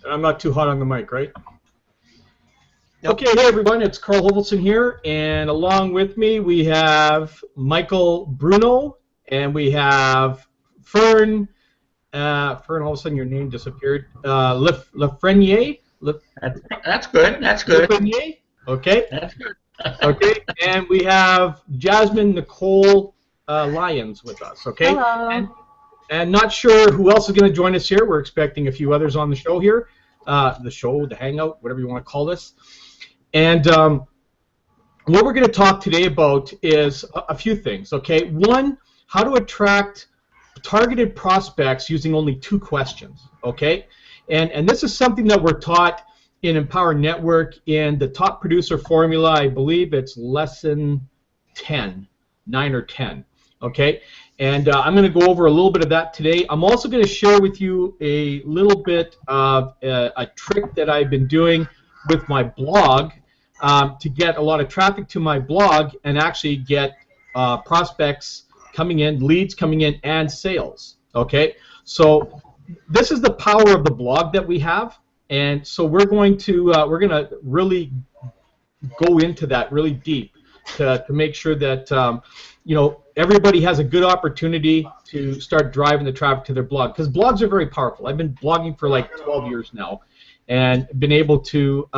I'm not too hot on the mic, right? Okay, hey everyone, it's Carl Hovelson here, and along with me we have Michael Bruno, and we have Fern. Fern, all of a sudden your name disappeared. Lafreniere? That's good. That's good. Lafreniere? Okay. That's good. Okay, and we have Jasmine Nicole Lyons with us. Okay. Hello. And not sure who else is going to join us here. We're expecting a few others on the show here. The hangout, whatever you want to call this. And what we're going to talk today about is a few things, okay? One, how to attract targeted prospects using only 2 questions, okay? And this is something that we're taught in Empower Network in the Top Producer Formula. I believe it's lesson 10, 9 or 10, okay? And I'm going to go over a little bit of that today. I'm also going to share with you a little bit of a trick that I've been doing with my blog to get a lot of traffic to my blog and actually get prospects coming in, leads coming in, and sales. Okay, so this is the power of the blog that we have, and so we're going to really go into that really deep to make sure that you know, everybody has a good opportunity to start driving the traffic to their blog, because blogs are very powerful. I've been blogging for like 12 years now, and been able to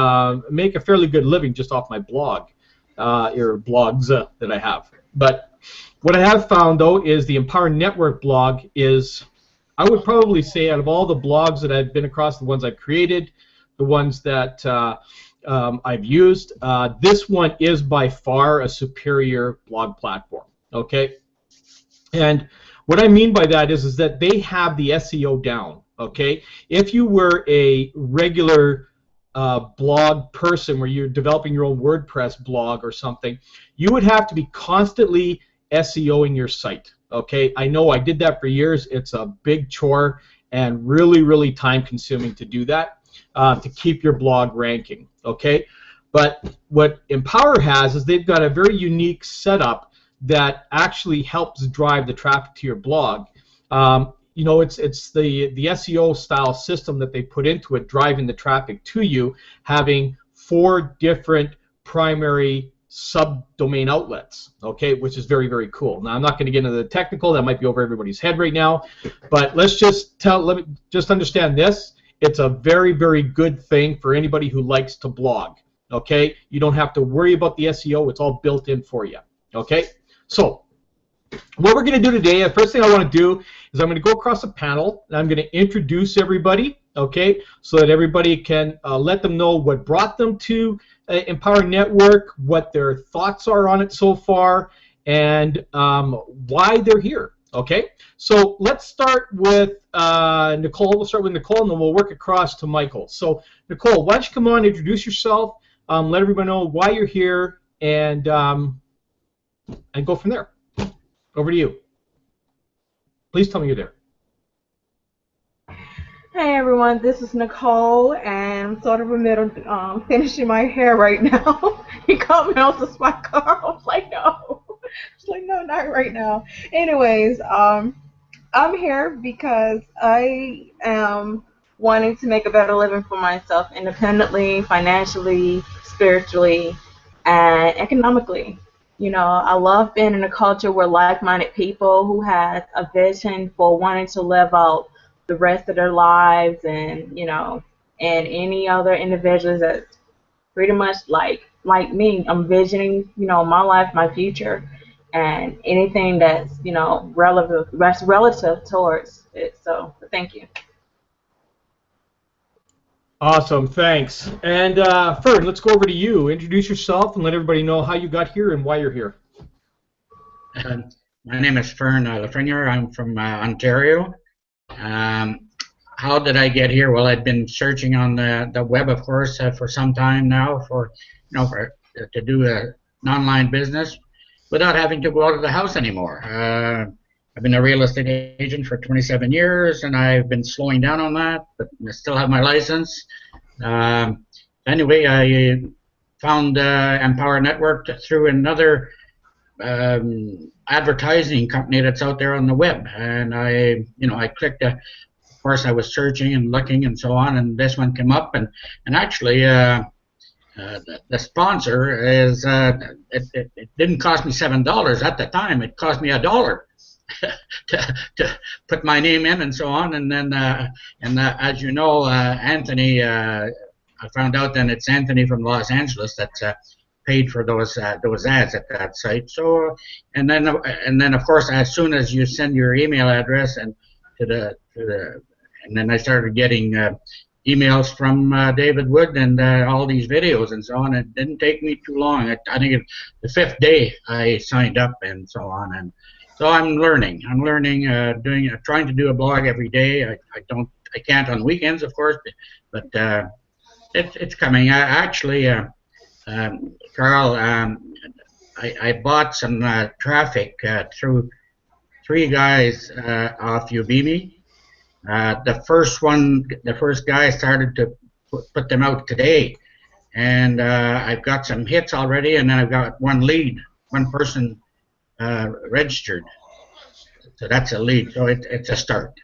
make a fairly good living just off my blog, or blogs that I have. But what I have found, though, is the Empower Network blog is, I would probably say, out of all the blogs that I've been across, the ones I've created, the ones that I've used, this one is by far a superior blog platform, okay? And what I mean by that is that they have the SEO down. Okay, if you were a regular blog person where you're developing your own WordPress blog or something, you would have to be constantly SEOing your site. Okay, I know I did that for years. It's a big chore and really, really time-consuming to do that, to keep your blog ranking. Okay, but what Empower has is they've got a very unique setup that actually helps drive the traffic to your blog. You know, it's the SEO style system that they put into it, driving the traffic to you, having 4 different primary subdomain outlets, okay, which is very, very cool. Now, I'm not going to get into the technical, that might be over everybody's head right now, but let me just understand this. It's a very, very good thing for anybody who likes to blog, okay? You don't have to worry about the SEO, it's all built in for you, okay? So, what we're going to do today, the first thing I want to do is I'm going to go across a panel and I'm going to introduce everybody, okay, so that everybody can let them know what brought them to Empower Network, what their thoughts are on it so far, and why they're here, okay? So let's start with Nicole. We'll start with Nicole and then we'll work across to Michael. So Nicole, why don't you come on, introduce yourself, let everybody know why you're here, and go from there. Over to you. Please tell me you're there. Hey everyone, this is Nicole, and I'm sort of in the middle finishing my hair right now. He caught me on the spot, Carl. I was like, no. She's like, no, not right now. Anyways, I'm here because I am wanting to make a better living for myself independently, financially, spiritually, and economically. You know, I love being in a culture where like-minded people who have a vision for wanting to live out the rest of their lives, and you know, and any other individuals that's pretty much like me. I'm visioning, you know, my life, my future, and anything that's, you know, relative towards it. So, thank you. Awesome, thanks. And Fern, let's go over to you. Introduce yourself and let everybody know how you got here and why you're here. My name is Fern Lafreniere. I'm from Ontario. How did I get here? Well, I'd been searching on the web, of course, for some time now to do an online business without having to go out of the house anymore. I've been a real estate agent for 27 years, and I've been slowing down on that, but I still have my license. Anyway, I found Empower Network through another advertising company that's out there on the web, and I clicked of course, I was searching and looking and so on, and this one came up, and actually, the sponsor is it didn't cost me $7 at the time. It cost me $1 to put my name in and so on, and then as you know, Anthony, I found out then it's Anthony from Los Angeles that's paid for those ads at that site. So and then of course, as soon as you send your email address and and then I started getting emails from David Wood and all these videos and so on. It didn't take me too long. I think the 5th day I signed up and so on, and so I'm learning. Trying to do a blog every day. I can't on weekends, of course, but it's coming. Carl, I bought some traffic through 3 guys off Udemy. The first guy started to put them out today, and I've got some hits already, and then I've got one person registered. So that's a lead. So it's a start.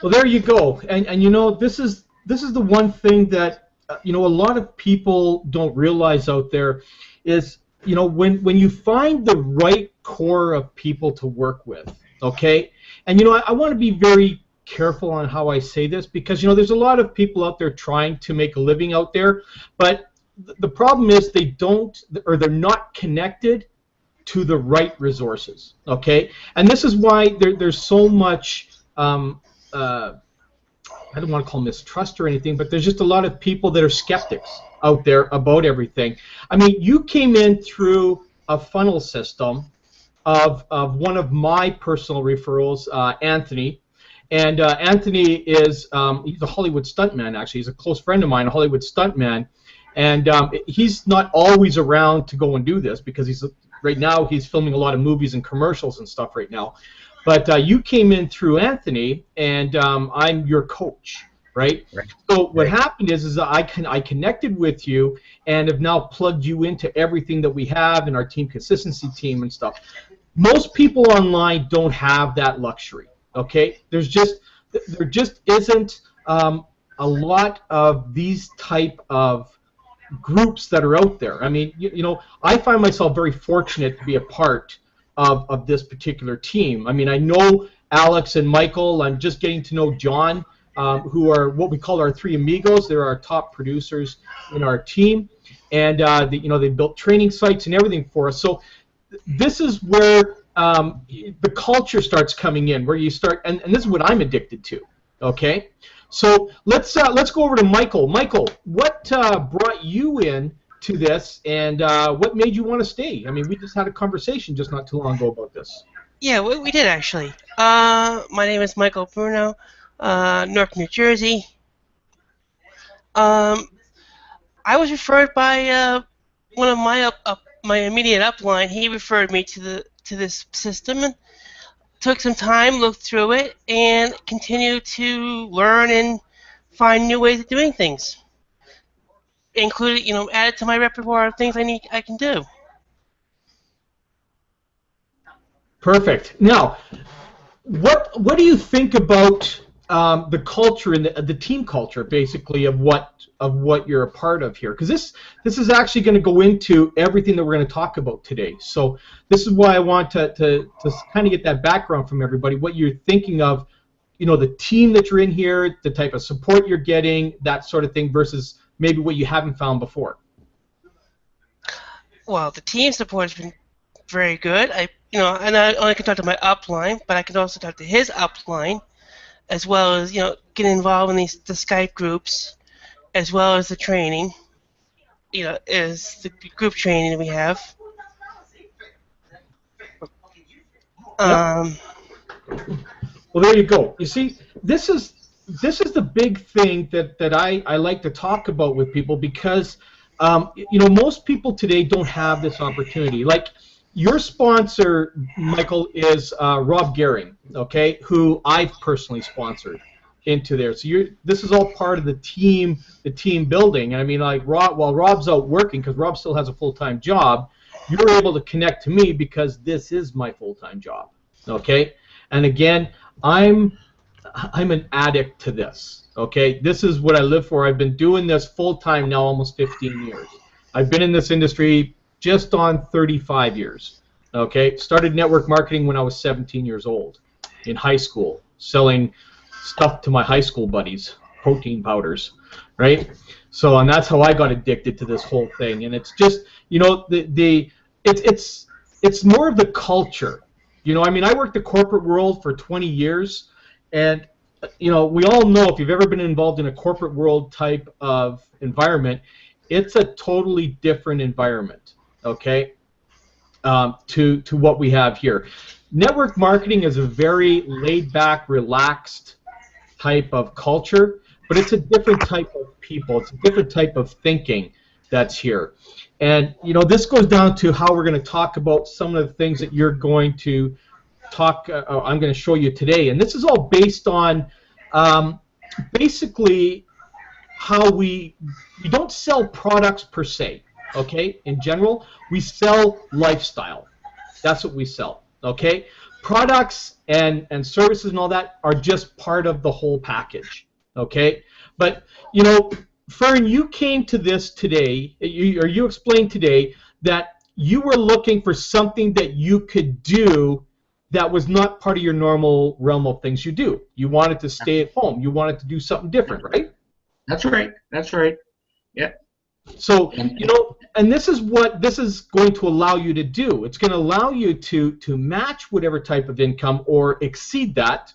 Well, there you go. And you know, this is the one thing that you know, a lot of people don't realize out there is, you know, when you find the right core of people to work with, okay? And you know, I want to be very careful on how I say this, because you know, there's a lot of people out there trying to make a living out there, but the problem is they don't, or they're not connected to the right resources, okay? And this is why there's so much I don't want to call mistrust or anything, but there's just a lot of people that are skeptics out there about everything. I mean, you came in through a funnel system of one of my personal referrals, Anthony. And Anthony is he's a Hollywood stuntman, actually. He's a close friend of mine, a Hollywood stuntman. And he's not always around to go and do this, because right now he's filming a lot of movies and commercials and stuff right now. But you came in through Anthony, and I'm your coach, right? So what happened is that I connected with you and have now plugged you into everything that we have in our team consistency team and stuff. Most people online don't have that luxury, okay? There just isn't a lot of these type of groups that are out there. I mean, you know, I find myself very fortunate to be a part of this particular team. I mean, I know Alex and Michael. I'm just getting to know John, who are what we call our 3 amigos. They're our top producers in our team, and you know, they built training sites and everything for us. So this is where the culture starts coming in, where you start, and this is what I'm addicted to. Okay, so let's go over to Michael. Michael, what brought you in to this, and what made you want to stay? I mean, we just had a conversation just not too long ago about this. Yeah, we did actually. My name is Michael Bruno, Newark, New Jersey. I was referred by one of my immediate upline. He referred me to this system, and took some time, looked through it, and continued to learn and find new ways of doing things. Included, you know, added to my repertoire of things I can do. Perfect. Now, what do you think about the culture and the team culture, basically, of what you're a part of here? Because this is actually going to go into everything that we're going to talk about today. So this is why I want to kind of get that background from everybody, what you're thinking of, you know, the team that you're in here, the type of support you're getting, that sort of thing, versus maybe what you haven't found before. Well, the team support has been very good. I only can talk to my upline, but I can also talk to his upline, as well as, you know, get involved in the Skype groups, as well as the training. You know, is the group training that we have. Well, there you go. You see, this is the big thing that I like to talk about with people, because you know, most people today don't have this opportunity. Like, your sponsor, Michael, is Rob Gehring, okay, who I've personally sponsored into there. So this is all part of the team building. And I mean, like, while Rob's out working, because Rob still has a full-time job, you're able to connect to me because this is my full-time job, okay? And again, I'm I'm an addict to this. Okay, this is what I live for. I've been doing this full time now, almost 15 years. I've been in this industry just on 35 years. Okay, started network marketing when I was 17 years old in high school, selling stuff to my high school buddies, protein powders, right? So, and that's how I got addicted to this whole thing. And it's just, you know, it's more of the culture. You know, I mean, I worked the corporate world for 20 years, and you know, we all know if you've ever been involved in a corporate world type of environment, it's a totally different environment, okay, to what we have here. Network marketing is a very laid-back, relaxed type of culture, but it's a different type of people. It's a different type of thinking that's here. And, you know, this goes down to how we're going to talk about some of the things that you're going to I'm going to show you today. And this is all based on basically how we don't sell products per se, okay? In general, we sell lifestyle. That's what we sell, okay? Products and services and all that are just part of the whole package, okay? But, you know, Fern, you came to this today, you explained today that you were looking for something that you could do that was not part of your normal realm of things you do. You wanted to stay at home. You wanted to do something different, right? That's right. That's right. Yeah. So, you know, and this is what this is going to allow you to do. It's going to allow you to match whatever type of income or exceed that,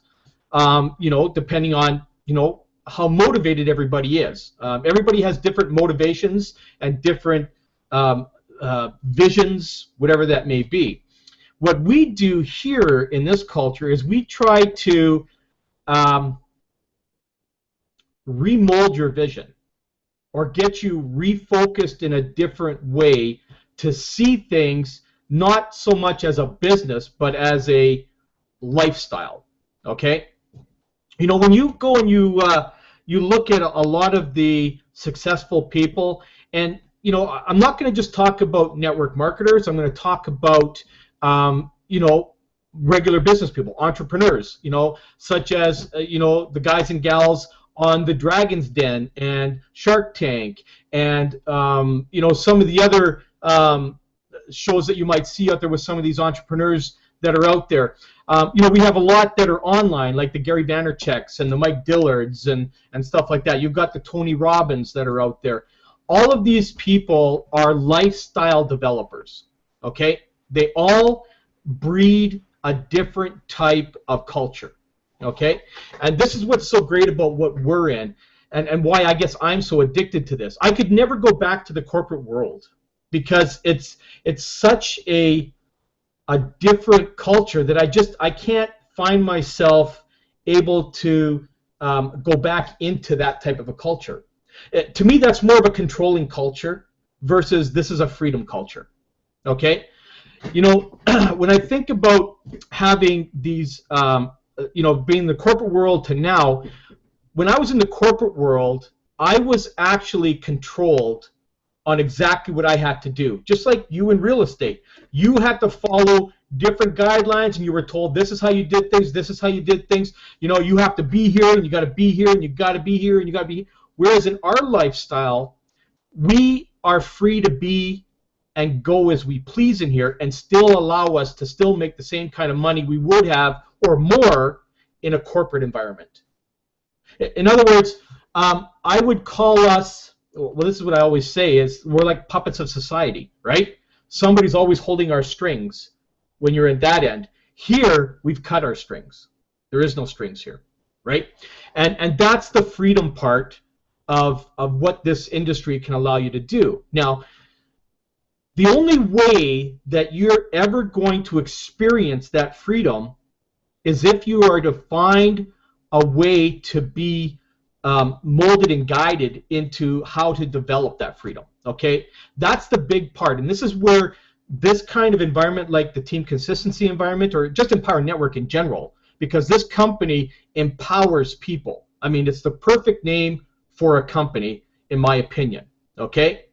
you know, depending on, you know, how motivated everybody is. Everybody has different motivations and different visions, whatever that may be. What we do here in this culture is we try to remold your vision or get you refocused in a different way to see things not so much as a business but as a lifestyle, okay? You know, when you go and you look at a lot of the successful people, and, you know, I'm not going to just talk about network marketers. I'm going to talk about you know, regular business people, entrepreneurs, you know, such as, you know, the guys and gals on the Dragon's Den and Shark Tank and, you know, some of the other shows that you might see out there with some of these entrepreneurs that are out there. You know, we have a lot that are online, like the Gary Vaynerchuk's and the Mike Dillards and stuff like that. You've got the Tony Robbins that are out there. All of these people are lifestyle developers, okay? They all breed a different type of culture, okay? And this is what's so great about what we're in and why I guess I'm so addicted to this. I could never go back to the corporate world because it's such a different culture that I can't find myself able to go back into that type of a culture. To me, that's more of a controlling culture versus this is a freedom culture, okay? You know, when I think about having these, you know, being in the corporate world to now, when I was in the corporate world, I was actually controlled on exactly what I had to do. Just like you in real estate. You had to follow different guidelines and you were told this is how you did things, this is how you did things. You know, you have to be here and you got to be here and you got to be here and you got to be here. Whereas in our lifestyle, we are free to be and go as we please in here and still allow us to still make the same kind of money we would have or more in a corporate environment. In other words, I would call us, well, this is what I always say, is we're like puppets of society, right? Somebody's always holding our strings when you're at that end. Here, we've cut our strings. There is no strings here, right? And that's the freedom part of what this industry can allow you to do. Now, the only way that you're ever going to experience that freedom is if you are to find a way to be molded and guided into how to develop that freedom, okay? That's the big part, and this is where this kind of environment, like the Team Consistency environment, or just Empower Network in general, because this company empowers people. I mean, it's the perfect name for a company, in my opinion, okay?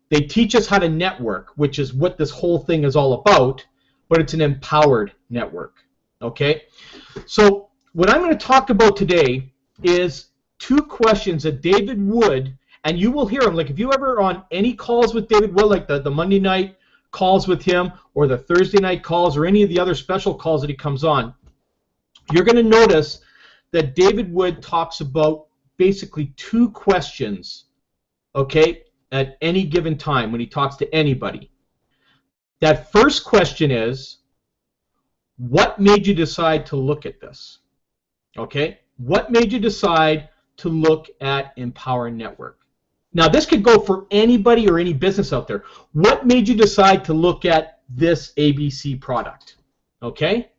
They teach us how to network, which is what this whole thing is all about, but it's an empowered network, okay? So what I'm going to talk about today is 2 questions that David Wood, and you will hear him, like if you ever on any calls with David Wood, like the Monday night calls with him or the Thursday night calls or any of the other special calls that he comes on, you're going to notice that David Wood talks about basically 2 questions, okay, at any given time when he talks to anybody. That first question is, what made you decide to look at this? Okay, what made you decide to look at Empower Network? Now, this could go for anybody or any business out there. What made you decide to look at this ABC product? Okay?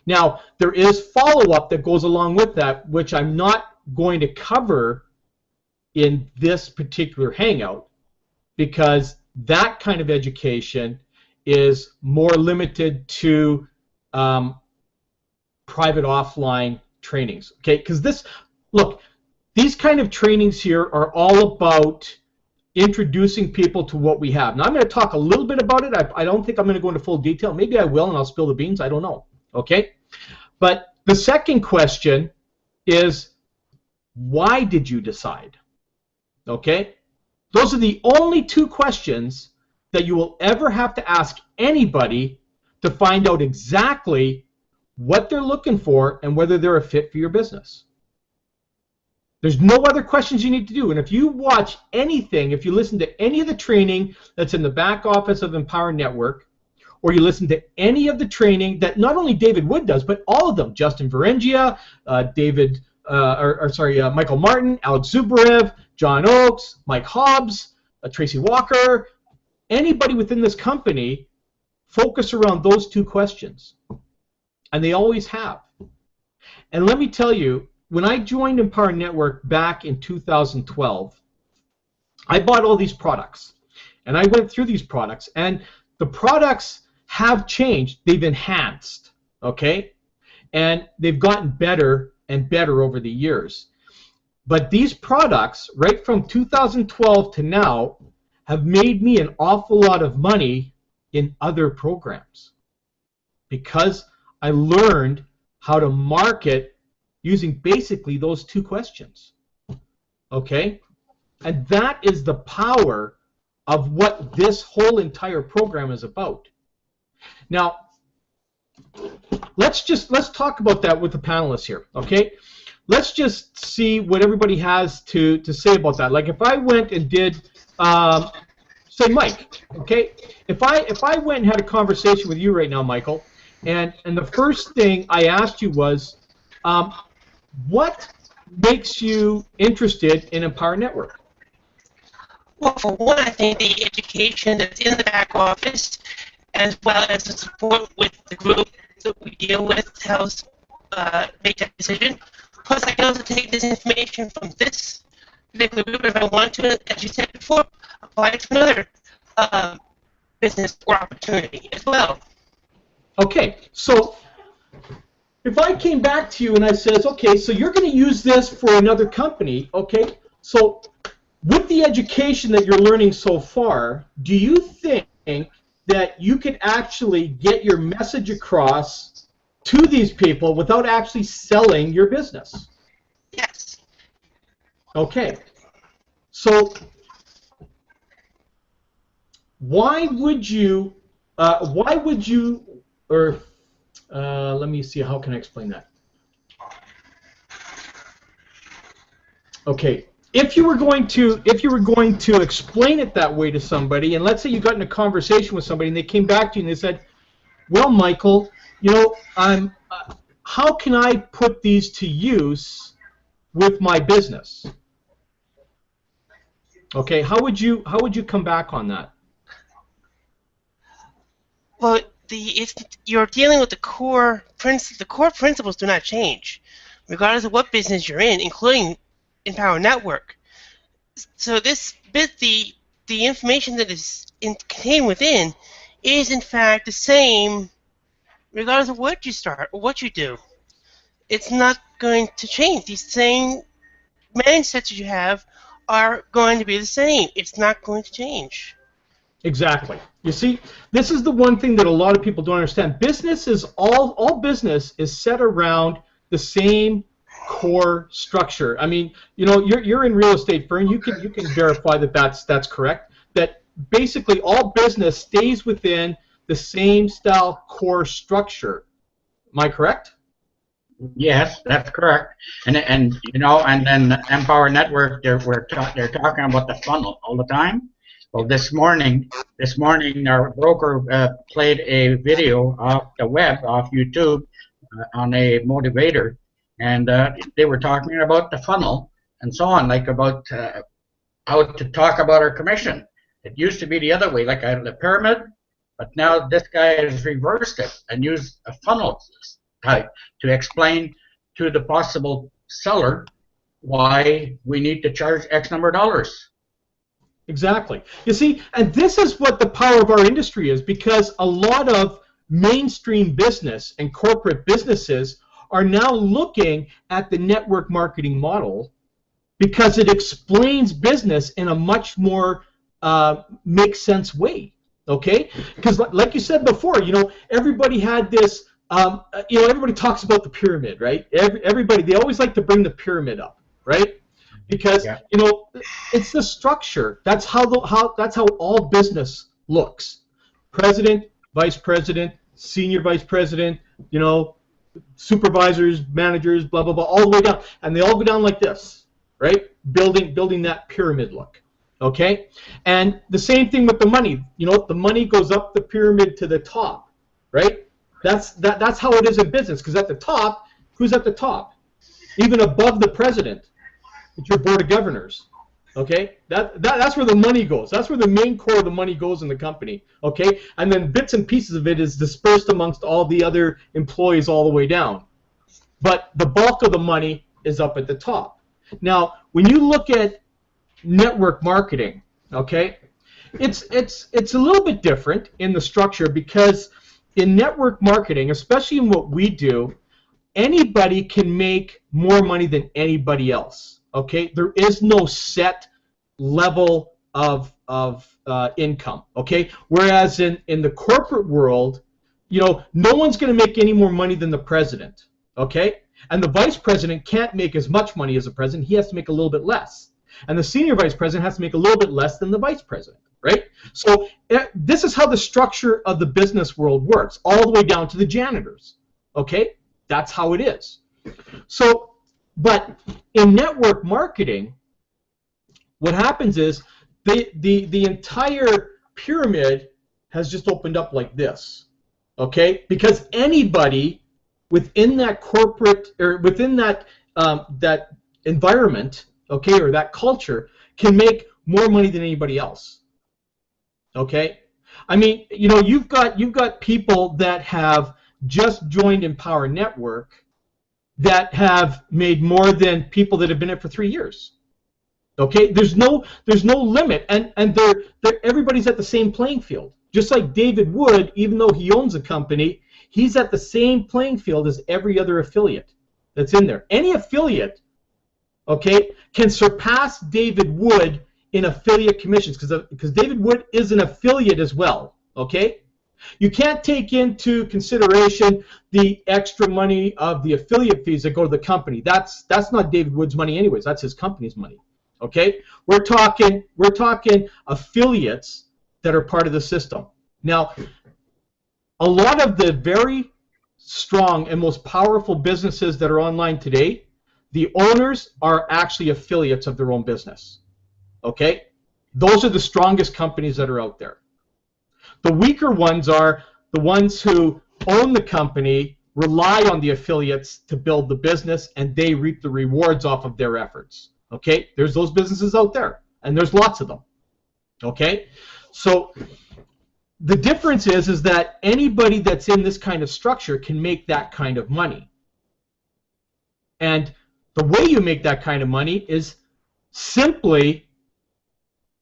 Now, there is follow-up that goes along with that, which I'm not going to cover in this particular Hangout, because that kind of education is more limited to private offline trainings. Okay? Because this, look, these kind of trainings here are all about introducing people to what we have. Now, I'm going to talk a little bit about it. I don't think I'm going to go into full detail. Maybe I will, and I'll spill the beans. I don't know. Okay? But the second question is, why did you decide? Okay? Those are the only 2 questions that you will ever have to ask anybody to find out exactly what they're looking for and whether they're a fit for your business. There's no other questions you need to do. And if you watch anything, if you listen to any of the training that's in the back office of Empower Network, or you listen to any of the training that not only David Wood does, but all of them, Justin Varengia, Michael Martin, Alex Zubrev, John Oakes, Mike Hobbs, Tracy Walker, anybody within this company, focus around those 2 questions. And they always have. And let me tell you, when I joined Empower Network back in 2012, I bought all these products. And I went through these products. And the products have changed. They've enhanced. Okay? And they've gotten better and better over the years. But these products, right from 2012 to now, have made me an awful lot of money in other programs. Because I learned how to market using basically those 2 questions. Okay? And that is the power of what this whole entire program is about. Now, let's talk about that with the panelists here, okay? Let's just see what everybody has to say about that. Like if I went and did, say Mike, okay? If I went and had a conversation with you right now, Michael, and the first thing I asked you was, what makes you interested in Empower Network? Well, for one, I think the education that's in the back office, as well as the support with the group that we deal with, to help make that decision. Plus, I can also take this information from this particular group if I want to, as you said before, apply it to another business or opportunity as well. Okay, so if I came back to you and I says, okay, so you're going to use this for another company, okay, so with the education that you're learning so far, do you think that you could actually get your message across to these people without actually selling your business? Yes. Okay, so why would you, let me see, how can I explain that? Okay, if you were going to explain it that way to somebody, and let's say you got in a conversation with somebody and they came back to you and they said, well, Michael, you know, how can I put these to use with my business? Okay, how would you come back on that? Well, you're dealing with the core principles do not change, regardless of what business you're in, including Empower Network. So the information that is contained within is in fact the same, regardless of what you start or what you do. It's not going to change. These same mindsets that you have are going to be the same. It's not going to change. Exactly. You see, this is the one thing that a lot of people don't understand. Business is all business is set around the same core structure. I mean, you know, you're in real estate, Fern. You can verify that that's correct. That basically all business stays within the same style core structure. Am I correct? Yes, that's correct. And you know, and then Empower Network, they're talking about the funnel all the time. Well, this morning our broker played a video off the web, off YouTube, on a motivator, and they were talking about the funnel and so on, like about how to talk about our commission. It used to be the other way, like the pyramid, but now this guy has reversed it and used a funnel type to explain to the possible seller why we need to charge X number of dollars. Exactly. You see, and this is what the power of our industry is, because a lot of mainstream business and corporate businesses are now looking at the network marketing model because it explains business in a much more makes sense way. Okay? Because like you said before, you know, everybody had this. You know, everybody talks about the pyramid, right? Everybody, they always like to bring the pyramid up, right? Because you know, it's the structure. That's how all business looks. President, vice president, senior vice president, you know, supervisors, managers, blah blah blah, all the way down, and they all go down like this, right? Building that pyramid look. Okay, and the same thing with the money. You know, the money goes up the pyramid to the top, right? That's how it is in business, because at the top, who's at the top? Even above the president, it's your board of governors. Okay, that's where the money goes. That's where the main core of the money goes in the company. Okay, and then bits and pieces of it is dispersed amongst all the other employees all the way down. But the bulk of the money is up at the top. Now, when you look at network marketing, okay, it's a little bit different in the structure, because in network marketing, especially in what we do, anybody can make more money than anybody else. Okay, there is no set level of income. Okay, whereas in the corporate world, you know, no one's going to make any more money than the president. Okay, and the vice president can't make as much money as the president. He has to make a little bit less, and the senior vice president has to make a little bit less than the vice president. Right? So this is how the structure of the business world works, all the way down to the janitors. Okay? That's how it is. So, but in network marketing, what happens is the entire pyramid has just opened up like this. Okay? Because anybody within that corporate, or within that that environment, okay, or that culture, can make more money than anybody else. Okay, I mean, you know, you've got people that have just joined Empower Network that have made more than people that have been in it for 3 years. Okay, there's no limit, and they're everybody's at the same playing field. Just like David Wood, even though he owns a company, he's at the same playing field as every other affiliate that's in there. Any affiliate, okay, can surpass David Wood in affiliate commissions, because David Wood is an affiliate as well. Okay, you can't take into consideration the extra money of the affiliate fees that go to the company. That's not David Wood's money anyways. That's his company's money. Okay, we're talking affiliates that are part of the system. Now, a lot of the very strong and most powerful businesses that are online today, the owners are actually affiliates of their own business. Okay, those are the strongest companies that are out there. The weaker ones are the ones who own the company, rely on the affiliates to build the business, and they reap the rewards off of their efforts. Okay, there's those businesses out there, and there's lots of them. Okay, so the difference is that anybody that's in this kind of structure can make that kind of money. And the way you make that kind of money is simply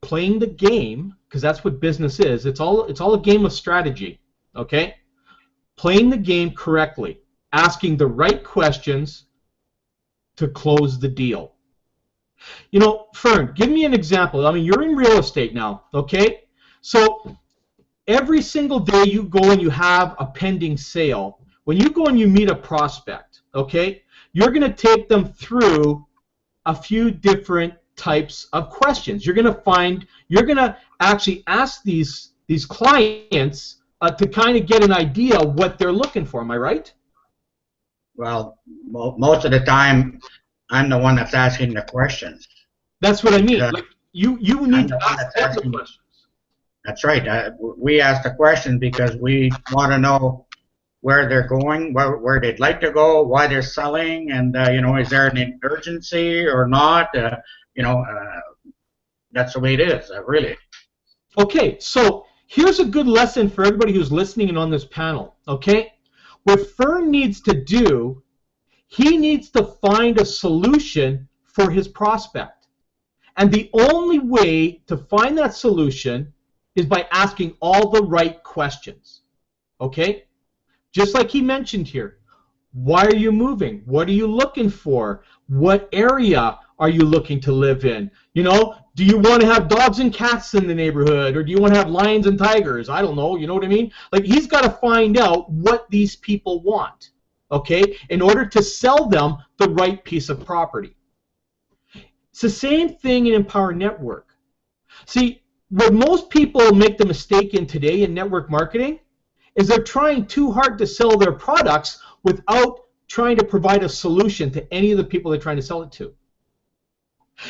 playing the game, because that's what business is. It's all a game of strategy. Okay, playing the game correctly, asking the right questions to close the deal. You know, Fern, give me an example. I mean, you're in real estate now, okay? So every single day you go and you have a pending sale. When you go and you meet a prospect, okay, you're going to take them through a few different types of questions. You're going to actually ask these clients to kind of get an idea of what they're looking for. Am I right? Well, most of the time, I'm the one that's asking the questions. That's what I mean. Like you need to ask them the questions. That's right. We ask the questions because we want to know where they're going, where they'd like to go, why they're selling, and is there an urgency or not? That's the way it is, really. Okay, so here's a good lesson for everybody who's listening and on this panel. Okay, what Fern needs to do, he needs to find a solution for his prospect, and the only way to find that solution is by asking all the right questions. Okay? Just like he mentioned here. Why are you moving? What are you looking for? What area are you looking to live in? Do you want to have dogs and cats in the neighborhood, or do you want to have lions and tigers? I don't know, you know what I mean? Like, he's got to find out what these people want, okay, in order to sell them the right piece of property. It's the same thing in Empower Network. See, what most people make the mistake in today in network marketing is they're trying too hard to sell their products without trying to provide a solution to any of the people they're trying to sell it to.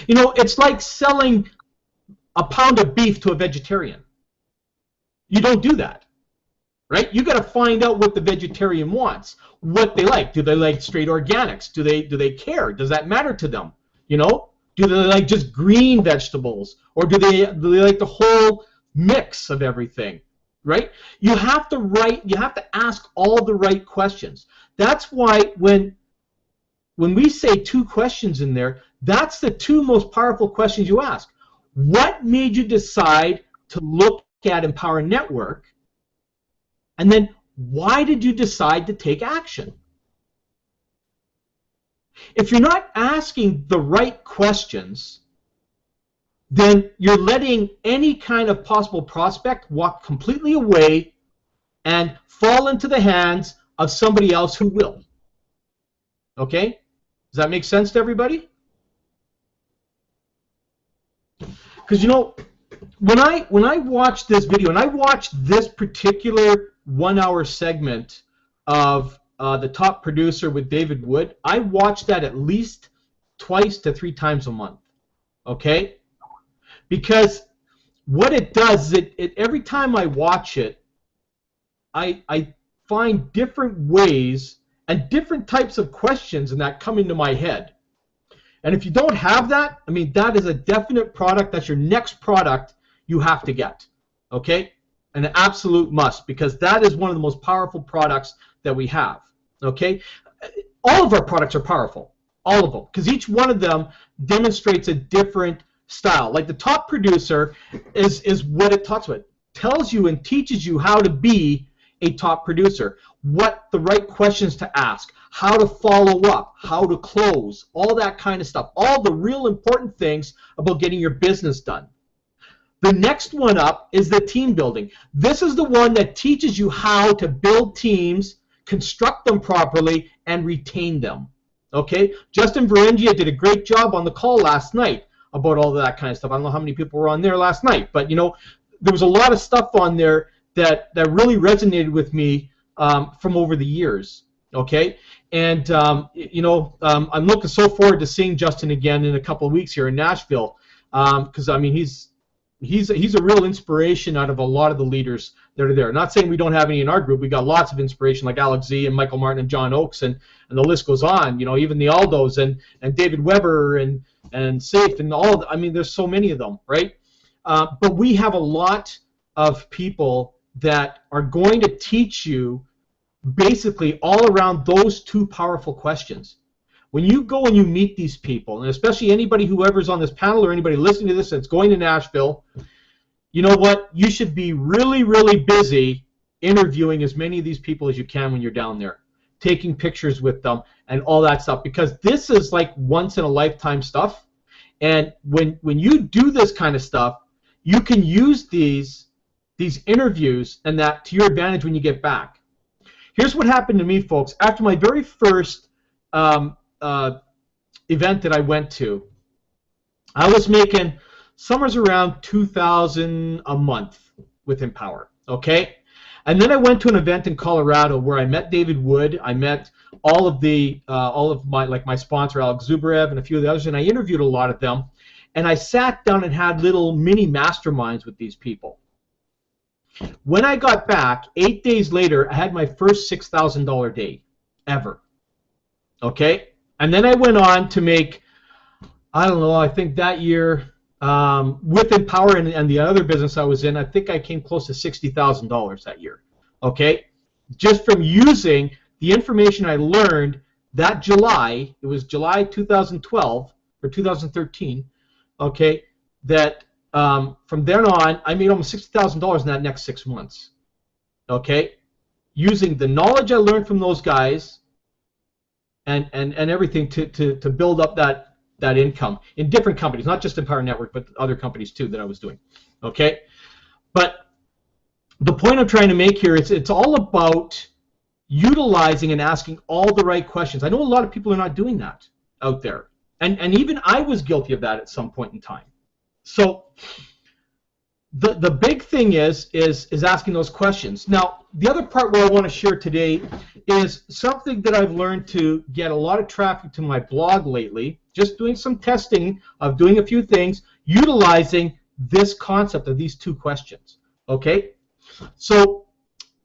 It's like selling a pound of beef to a vegetarian. You don't do that, right? You got to find out what the vegetarian wants, what they like. Do they like straight organics? Do they care? Does that matter to them? Do they like just green vegetables, or do they like the whole mix of everything? Right? You have to ask all the right questions. That's why when we say 2 questions in there, that's the 2 most powerful questions you ask. What made you decide to look at Empower Network? And then, why did you decide to take action? If you're not asking the right questions, then you're letting any kind of possible prospect walk completely away and fall into the hands of somebody else who will. Okay? Does that make sense to everybody? Because when I watched this video, and I watched this particular 1-hour segment of the Top Producer with David Wood, I watched that at least 2 to 3 times a month. Okay? Because what it does is every time I watch it, I find different ways and different types of questions that come into my head. And if you don't have that, I mean, that is a definite product. That's your next product you have to get. Okay? An absolute must, because that is one of the most powerful products that we have. Okay? All of our products are powerful. All of them. Because each one of them demonstrates a different style. Like the Top Producer is what it talks about. It tells you and teaches you how to be a top producer, what the right questions to ask, how to follow up, how to close, all that kind of stuff. All the real important things about getting your business done. The next one up is the team building. This is the one that teaches you how to build teams, construct them properly, and retain them. Okay? Justin Varengia did a great job on the call last night about all of that kind of stuff. I don't know how many people were on there last night, but there was a lot of stuff on there that really resonated with me from over the years. Okay, and I'm looking so forward to seeing Justin again in a couple of weeks here in Nashville, because I mean he's a real inspiration out of a lot of the leaders that are there. Not saying we don't have any in our group. We got lots of inspiration like Alex Z and Michael Martin and John Oakes, and the list goes on. Even the Aldos and David Weber and Safe and all. I mean, there's so many of them, right? But we have a lot of people that are going to teach you basically all around those 2 powerful questions. When you go and you meet these people, and especially anybody whoever's on this panel or anybody listening to this that's going to Nashville, you know what? You should be really, really busy interviewing as many of these people as you can when you're down there, taking pictures with them and all that stuff, because this is like once-in-a-lifetime stuff. And when you do this kind of stuff, you can use these interviews and that to your advantage when you get back. Here's what happened to me, folks. After my very first event that I went to, I was making somewhere around $2,000 a month with Empower. Okay, and then I went to an event in Colorado where I met David Wood. I met all of my sponsor Alex Zubrev and a few of the others, and I interviewed a lot of them. And I sat down and had little mini masterminds with these people. When I got back, 8 days later, I had my first $6,000 day ever. Okay, and then I went on to make, I don't know, I think that year with Empower and the other business I was in, I think I came close to $60,000 that year. Okay, just from using the information I learned that July, it was July 2012 or 2013. Okay, that from then on, I made almost $60,000 in that next 6 months. Okay, using the knowledge I learned from those guys and everything to build up that income in different companies, not just Empower Network, but other companies too that I was doing. Okay, but the point I'm trying to make here is it's all about utilizing and asking all the right questions. I know a lot of people are not doing that out there. And even I was guilty of that at some point in time. So the big thing is asking those questions. Now, the other part where I want to share today is something that I've learned to get a lot of traffic to my blog lately, just doing some testing of doing a few things, utilizing this concept of these 2 questions. Okay? So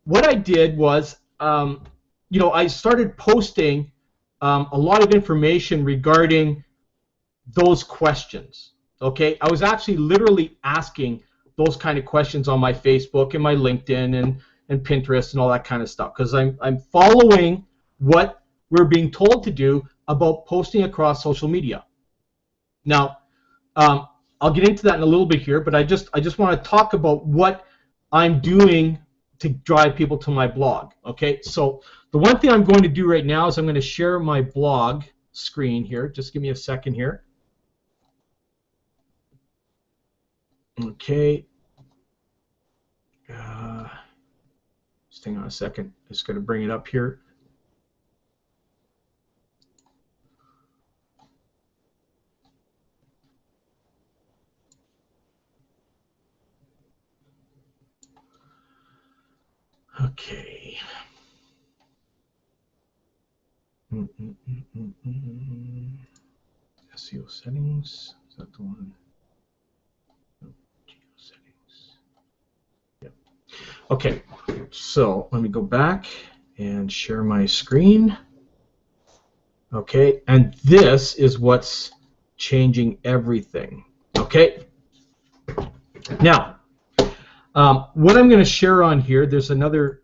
what I did was, I started posting a lot of information regarding those questions. Okay, I was actually literally asking those kind of questions on my Facebook and my LinkedIn and Pinterest and all that kind of stuff, because I'm following what we're being told to do about posting across social media. Now, I'll get into that in a little bit here, but I just want to talk about what I'm doing to drive people to my blog. Okay, so the one thing I'm going to do right now is I'm going to share my blog screen here. Just give me a second here. Okay. Just hang on a second. Just going to bring it up here. Okay. SEO settings. Is that the one? Geo settings. Yep. Okay. So let me go back and share my screen. Okay. And this is what's changing everything. Okay. Now, what I'm going to share on here, there's another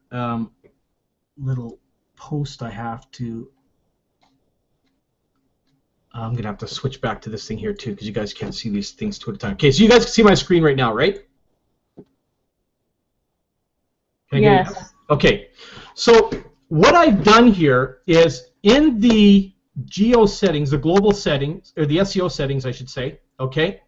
little post I have to. I'm going to have to switch back to this thing here too, because you guys can't see these things two at a time. Okay, so you guys can see my screen right now, right? Yes. Okay, so what I've done here is in the geo settings, the global settings, or the SEO settings, I should say, okay?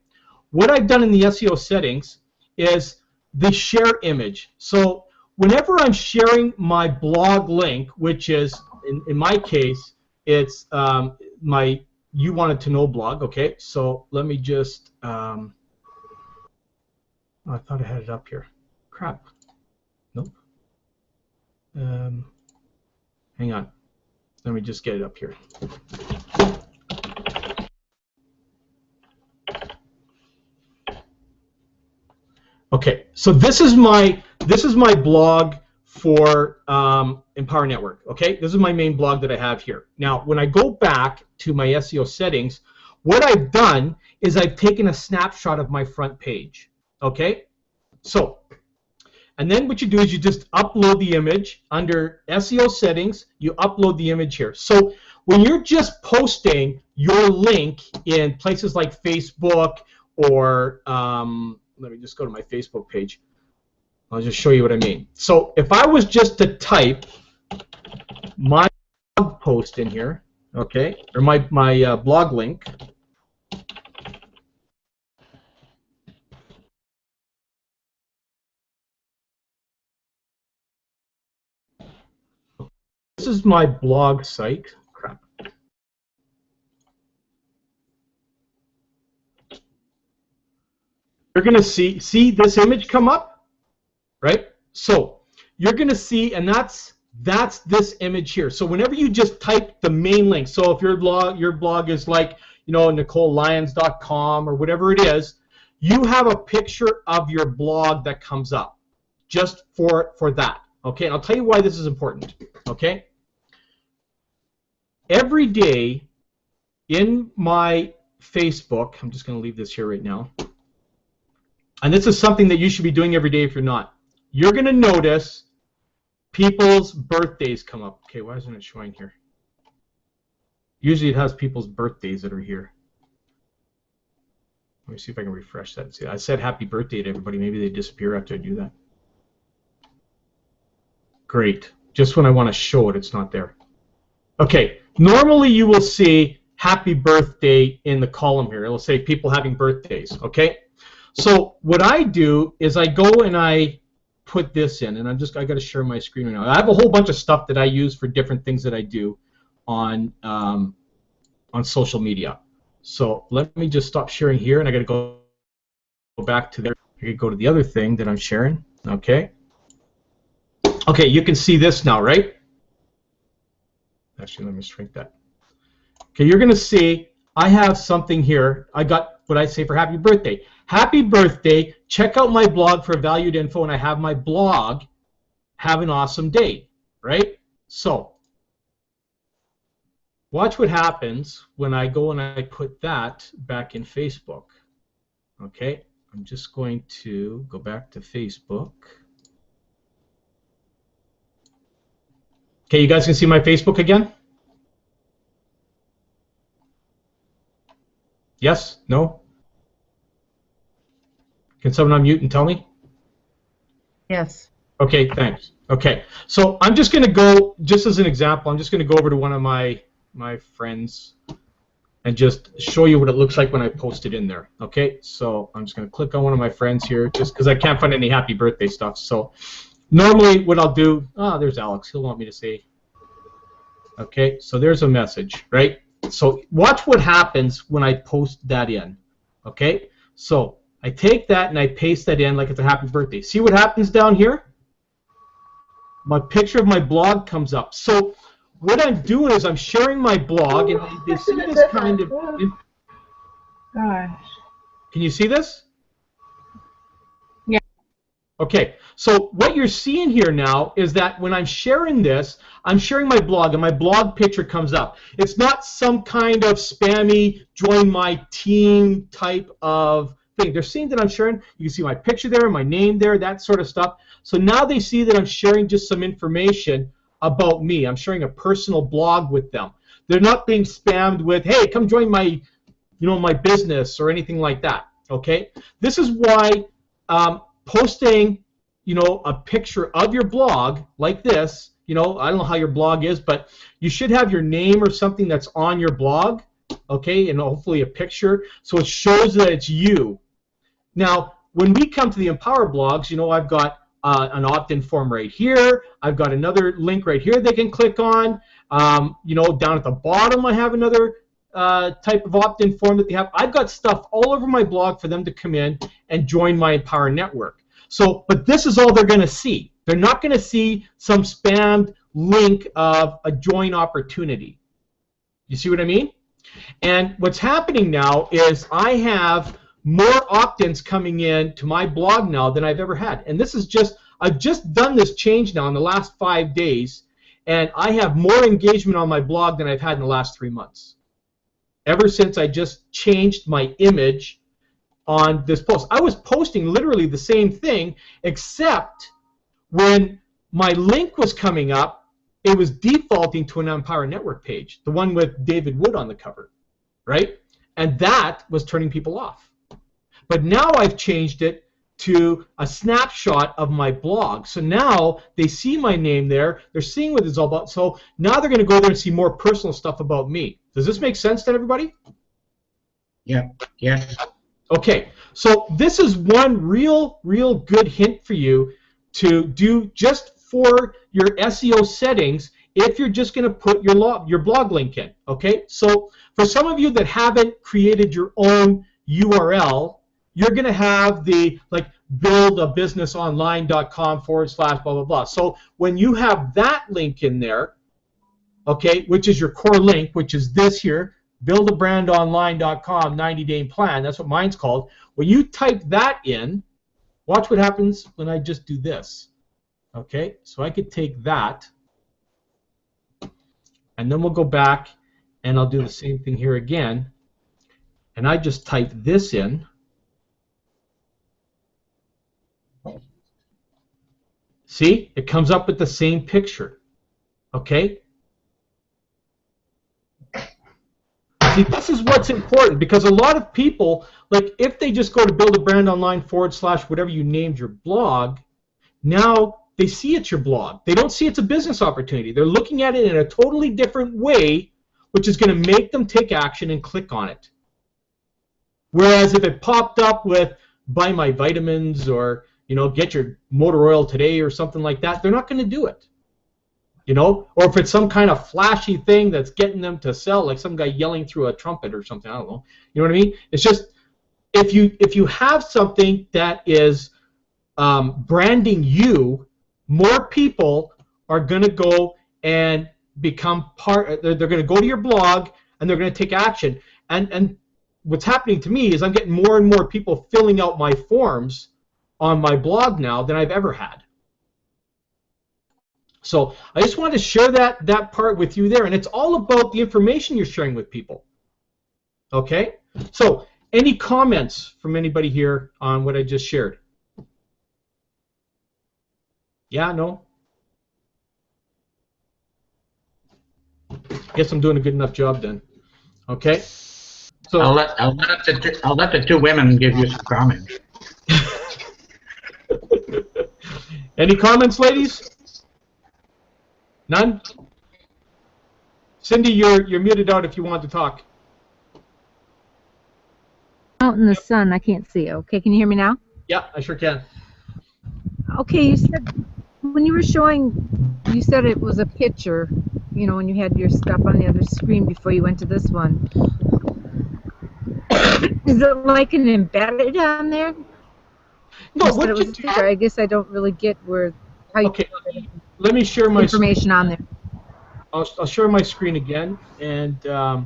What I've done in the SEO settings is the share image. So whenever I'm sharing my blog link, which is, in my case, it's my You Wanted to Know blog, okay? So let me just, oh, I thought I had it up here. Crap. Nope. Hang on. Let me just get it up here. Okay, so this is my blog for Empower Network. Okay, this is my main blog that I have here. Now, when I go back to my SEO settings, what I've done is I've taken a snapshot of my front page. Okay, so, and then what you do is you just upload the image under SEO settings. You upload the image here. So when you're just posting your link in places like Facebook or let me just go to my Facebook page. I'll just show you what I mean. So if I was just to type my blog post in here, okay, or my blog link, this is my blog site. Crap. you're going to see this image come up, right? So you're going to see, and that's this image here. So whenever you just type the main link, so if your blog is like, you know, NicoleLyons.com or whatever it is, you have a picture of your blog that comes up just for that. Okay, and I'll tell you why this is important. Okay, every day in my Facebook, I'm just going to leave this here right now, and this is something that you should be doing every day if you're not. You're going to notice people's birthdays come up. Okay, why isn't it showing here? Usually it has people's birthdays that are here. Let me see if I can refresh that. See, I said happy birthday to everybody. Maybe they disappear after I do that. Great. Just when I want to show it, it's not there. Okay, normally you will see happy birthday in the column here. It'll say people having birthdays, okay? So what I do is I go and I put this in, and I got to share my screen right now. I have a whole bunch of stuff that I use for different things that I do on social media. So let me just stop sharing here, and I got to go back to there. I can go to the other thing that I'm sharing. Okay. Okay, you can see this now, right? Actually, let me shrink that. Okay, you're going to see I have something here. I got what I say for happy birthday. Happy birthday. Check out my blog for valued info, and I have my blog. Have an awesome day, right? So watch what happens when I go and I put that back in Facebook. Okay, I'm just going to go back to Facebook. Okay, you guys can see my Facebook again? Yes? No? Can someone unmute and tell me? Yes. Okay, thanks. Okay, so I'm just going to go, just as an example, I'm just going to go over to one of my friends and just show you what it looks like when I post it in there. Okay, so I'm just going to click on one of my friends here just because I can't find any happy birthday stuff. So normally what I'll do, there's Alex. He'll want me to say, okay, so there's a message, right? So watch what happens when I post that in, okay? So I take that and I paste that in like it's a happy birthday. See what happens down here? My picture of my blog comes up. So what I'm doing is I'm sharing my blog, and you see this kind of... Gosh. Can you see this? Yeah. Okay, so what you're seeing here now is that when I'm sharing this, I'm sharing my blog, and my blog picture comes up. It's not some kind of spammy, join my team type of thing. They're seeing that I'm sharing. You can see my picture there, my name there, that sort of stuff. So now they see that I'm sharing just some information about me. I'm sharing a personal blog with them. They're not being spammed with, hey, come join my, my business or anything like that. Okay? This is why posting, a picture of your blog like this, I don't know how your blog is, but you should have your name or something that's on your blog, okay, and hopefully a picture, so it shows that it's you. Now, when we come to the Empower blogs, I've got an opt-in form right here. I've got another link right here they can click on. Down at the bottom I have another type of opt-in form that they have. I've got stuff all over my blog for them to come in and join my Empower network. So, but this is all they're going to see. They're not going to see some spammed link of a join opportunity. You see what I mean? And what's happening now is I have more opt-ins coming in to my blog now than I've ever had. And this is I've just done this change now in the last 5 days, and I have more engagement on my blog than I've had in the last 3 months. Ever since I just changed my image on this post. I was posting literally the same thing, except when my link was coming up, it was defaulting to an Empower Network page, the one with David Wood on the cover, right? And that was turning people off. But now I've changed it to a snapshot of my blog. So now they see my name there. They're seeing what it's all about. So now they're going to go there and see more personal stuff about me. Does this make sense to everybody? Yeah. Yes. Okay. So this is one real good hint for you to do just for your SEO settings if you're just going to put your blog link in. Okay. So for some of you that haven't created your own URL, you're going to have the like buildabusinessonline.com/blah blah blah. So when you have that link in there, okay, which is your core link, which is this here, buildabrandonline.com 90-day plan. That's what mine's called. When you type that in, watch what happens when I just do this. Okay, so I could take that, and then we'll go back, and I'll do the same thing here again, and I just type this in. See, it comes up with the same picture. Okay? See, this is what's important, because a lot of people, like if they just go to buildabrandonline / whatever you named your blog, now they see it's your blog. They don't see it's a business opportunity. They're looking at it in a totally different way, which is going to make them take action and click on it. Whereas if it popped up with buy my vitamins or, you know, get your motor oil today or something like that, they're not going to do it. You know, or if it's some kind of flashy thing that's getting them to sell, like some guy yelling through a trumpet or something, I don't know. You know what I mean? It's just if you have something that is branding you, more people are going to go and become part. They're going to go to your blog and they're going to take action. And what's happening to me is I'm getting more and more people filling out my forms on my blog now than I've ever had. So I just wanted to share that part with you there, and it's all about the information you're sharing with people. Okay? So any comments from anybody here on what I just shared? Yeah, no? Guess I'm doing a good enough job then. Okay? So I'll let the two women give you some comments. any comments, ladies? None? Cindy, you're muted out if you want to talk. Out in the sun, I can't see. Okay, can you hear me now? Yeah, I sure can. Okay, you said when you were showing, you said it was a picture, you know, when you had your stuff on the other screen before you went to this one. Is it like an embedded on there? No, You said what it was you a picture. I guess I don't really get how you Okay, let me share my information on there. I'll share my screen again, and oh,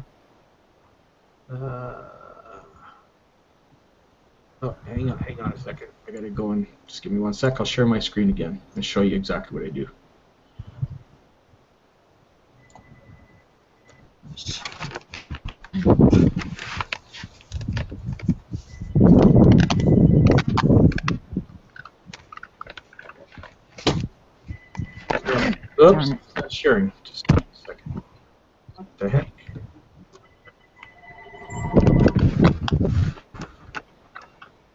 hang on a second. I gotta go and just give me 1 sec. I'll share my screen again and show you exactly what I do. Oops, it's not sharing. Just a second. What the heck?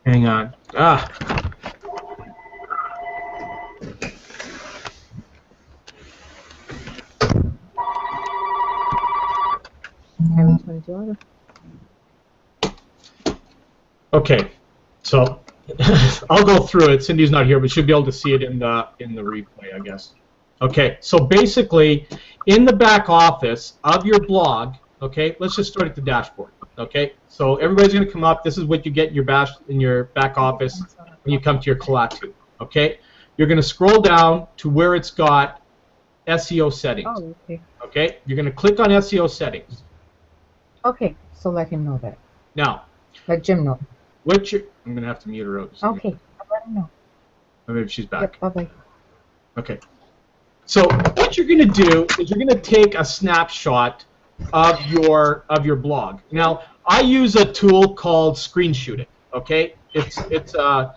Hang on. Ah. Okay, so I'll go through it. Cindy's not here, but she'll be able to see it in the replay, I guess. Okay, so basically, in the back office of your blog, okay, let's just start at the dashboard. Okay, so everybody's going to come up. This is what you get in your back office when you come to your Kolatu. Okay, you're going to scroll down to where it's got SEO settings. Oh, okay. Okay, you're going to click on SEO settings. Okay, so let him know that. Now, Let Jim know. I'm going to have to mute her out. Okay, I'll let him know. Or maybe she's back. Yep, bye-bye. Okay. So what you're going to do is you're going to take a snapshot of your blog. Now, I use a tool called Screenshot It. Okay, it's a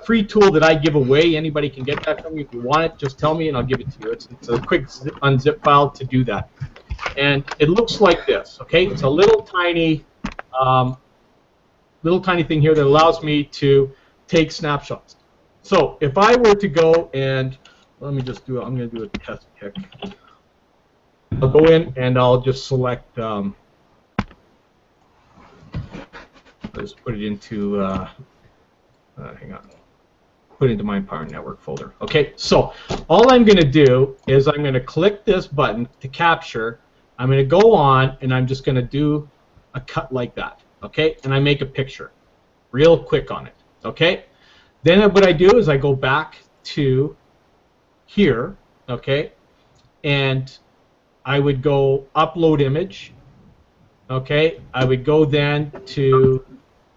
free tool that I give away. Anybody can get that from me. If you want it, just tell me and I'll give it to you. It's a quick unzip file to do that, and it looks like this. Okay, it's a little tiny thing here that allows me to take snapshots. So if I were to go and let me just do it. I'm going to do a test pick. I'll go in and I'll just select. Let's put it into. Hang on. Put it into my Empower Network folder. Okay. So all I'm going to do is I'm going to click this button to capture. I'm going to go on and I'm just going to do a cut like that. Okay. And I make a picture, real quick on it. Okay? Then what I do is I go back to here, okay, and I would go upload image, okay. I would go then to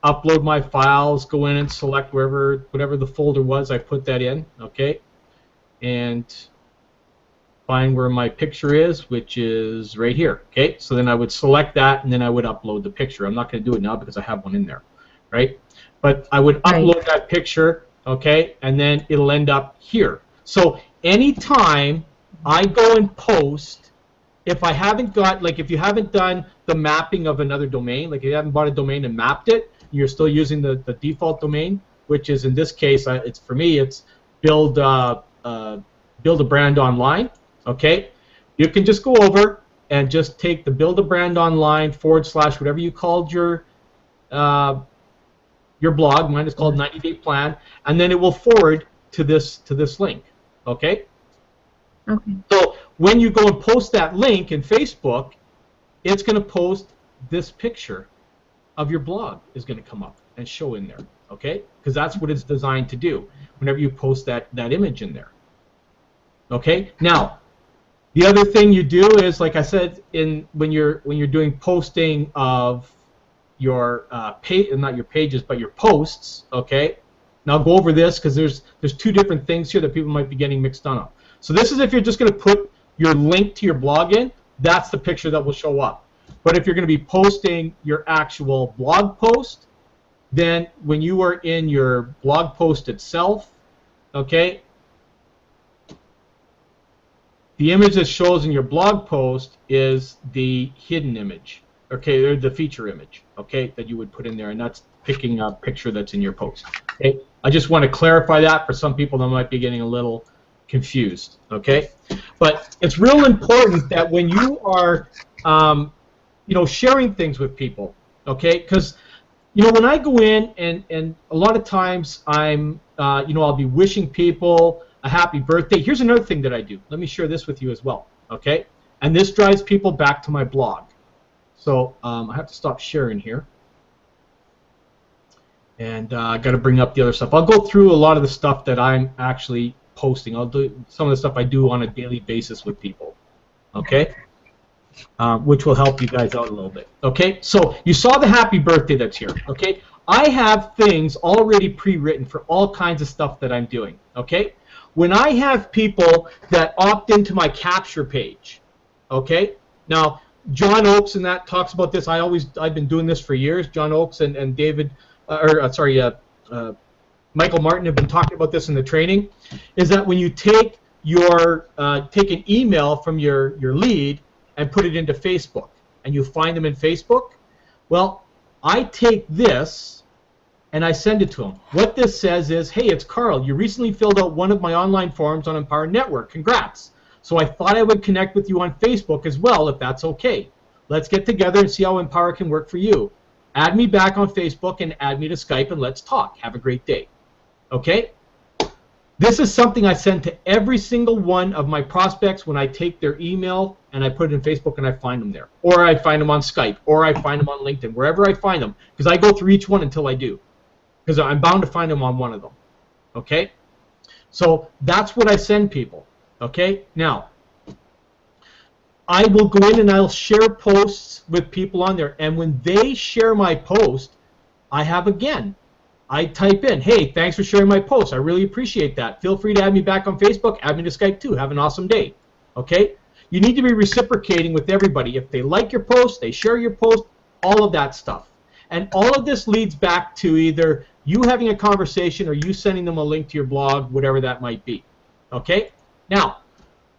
upload my files, go in and select whatever the folder was, I put that in, okay, and find where my picture is, which is right here, okay. So then I would select that, and then I would upload the picture. I'm not going to do it now because I have one in there, right? But I would upload that picture, okay, and then it'll end up here. So anytime I go and post, if I haven't got, like if you haven't done the mapping of another domain, like if you haven't bought a domain and mapped it, you're still using the default domain, which is in this case, it's for me, it's build a brand online, okay? You can just go over and just take the build a brand online / whatever you called your blog. Mine is called 90-Day Plan, and then it will forward to this link, okay? Okay. So when you go and post that link in Facebook, it's going to post this picture of your blog is going to come up and show in there, okay? Because that's what it's designed to do whenever you post that image in there, okay? Now, the other thing you do is, like I said, when you're doing posting of your not your pages, but your posts, okay? Now I'll go over this because there's two different things here that people might be getting mixed up. So this is if you're just going to put your link to your blog in, that's the picture that will show up. But if you're going to be posting your actual blog post, then when you are in your blog post itself, okay, the image that shows in your blog post is the hidden image, okay, or the feature image, okay, that you would put in there, and that's picking a picture that's in your post. Okay, I just want to clarify that for some people that might be getting a little confused, okay? But it's real important that when you are, sharing things with people, okay? Because, when I go in and a lot of times I'm, I'll be wishing people a happy birthday. Here's another thing that I do. Let me share this with you as well, okay? And this drives people back to my blog. So I have to stop sharing here. And I got to bring up the other stuff. I'll go through a lot of the stuff that I'm actually posting. I'll do some of the stuff I do on a daily basis with people, okay? Which will help you guys out a little bit, okay? So you saw the happy birthday that's here, okay? I have things already pre-written for all kinds of stuff that I'm doing, okay? When I have people that opt into my capture page, okay? Now, John Oakes and that talks about this. I've been doing this for years. John Oakes and David, Michael Martin have been talking about this in the training, is that when you take take an email from your lead and put it into Facebook, and you find them in Facebook, well, I take this and I send it to them. What this says is, hey, it's Carl. You recently filled out one of my online forums on Empower Network. Congrats. So I thought I would connect with you on Facebook as well, if that's okay. Let's get together and see how Empower can work for you. Add me back on Facebook and add me to Skype, and let's talk. Have a great day. Okay? This is something I send to every single one of my prospects when I take their email and I put it in Facebook and I find them there. Or I find them on Skype, or I find them on LinkedIn, wherever I find them, because I go through each one until I do. Because I'm bound to find them on one of them. Okay? So that's what I send people. Okay? Now, I will go in and I'll share posts with people on there. And when they share my post, I type in, hey, thanks for sharing my post. I really appreciate that. Feel free to add me back on Facebook. Add me to Skype too. Have an awesome day. Okay? You need to be reciprocating with everybody. If they like your post, they share your post, all of that stuff. And all of this leads back to either you having a conversation or you sending them a link to your blog, whatever that might be. Okay? Now,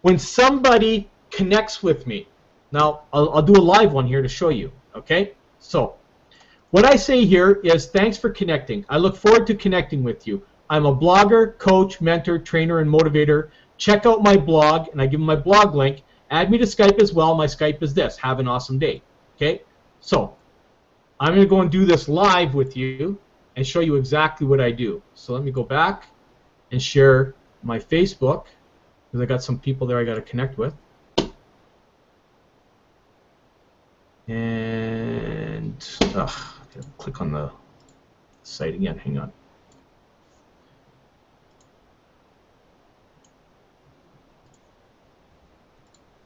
when somebody connects with me, now I'll do a live one here to show you. Okay? So, what I say here is thanks for connecting. I look forward to connecting with you. I'm a blogger, coach, mentor, trainer, and motivator. Check out my blog, and I give them my blog link. Add me to Skype as well. My Skype is this. Have an awesome day. Okay? So, I'm going to go and do this live with you and show you exactly what I do. So let me go back and share my Facebook, because I got some people there I got to connect with. And click on the site again. Hang on.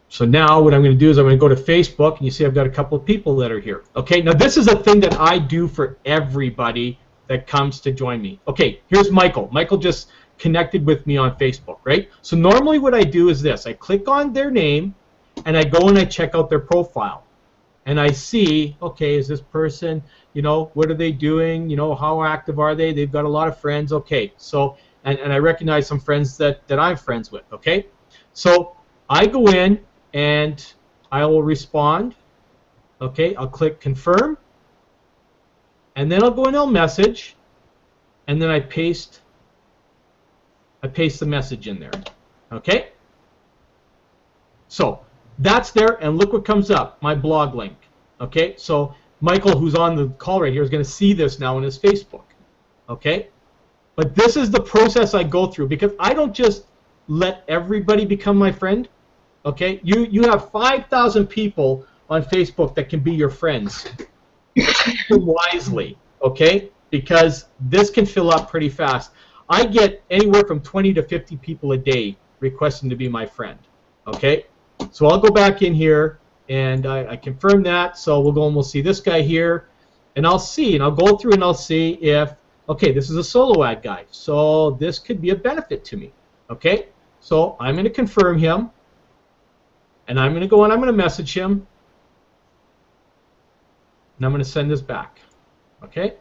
So now what I'm going to do is I'm going to go to Facebook, and you see I've got a couple of people that are here. Okay, now this is a thing that I do for everybody that comes to join me. Okay, here's Michael. Michael just connected with me on Facebook, right? So normally what I do is this. I click on their name, and I go and I check out their profile. And I see, okay, is this person, you know, what are they doing? You know, how active are they? They've got a lot of friends. Okay, so, and I recognize some friends that I'm friends with, okay? So I go in, and I will respond. Okay, I'll click confirm, and then I'll go and I'll message, and then I paste the message in there. Okay, so that's there, and look what comes up, my blog link. Okay, so Michael, who's on the call right here, is going to see this now in his Facebook. Okay, but this is the process I go through, because I don't just let everybody become my friend. Okay, you have 5,000 people on Facebook that can be your friends. Choose them wisely, okay? Because this can fill up pretty fast. I get anywhere from 20 to 50 people a day requesting to be my friend, okay? So I'll go back in here, and I confirm that. So we'll go and we'll see this guy here, and I'll see, and I'll go through and I'll see if, okay, this is a solo ad guy, so this could be a benefit to me, okay? So I'm going to confirm him. And I'm going to go and I'm going to message him, and I'm going to send this back, okay?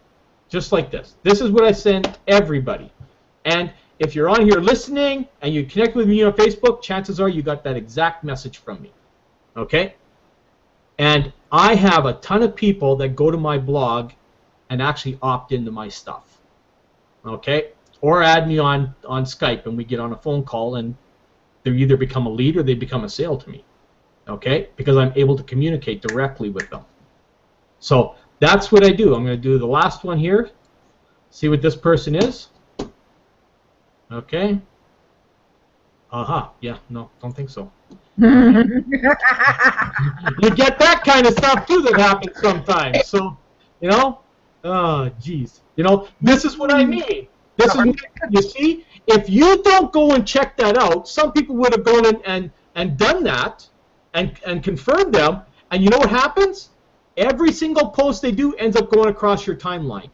Just like this. This is what I send everybody. And if you're on here listening and you connect with me on Facebook, chances are you got that exact message from me, okay? And I have a ton of people that go to my blog and actually opt into my stuff, okay? Or add me on Skype, and we get on a phone call, and they either become a lead or they become a sale to me. Okay, because I'm able to communicate directly with them. So that's what I do. I'm going to do the last one here. See what this person is. Okay. Yeah, no, don't think so. You get that kind of stuff too that happens sometimes. So, you know, oh, geez. You know, this is what I mean. This is, you see, if you don't go and check that out, some people would have gone in and done that. And confirm them, and you know what happens? Every single post they do ends up going across your timeline.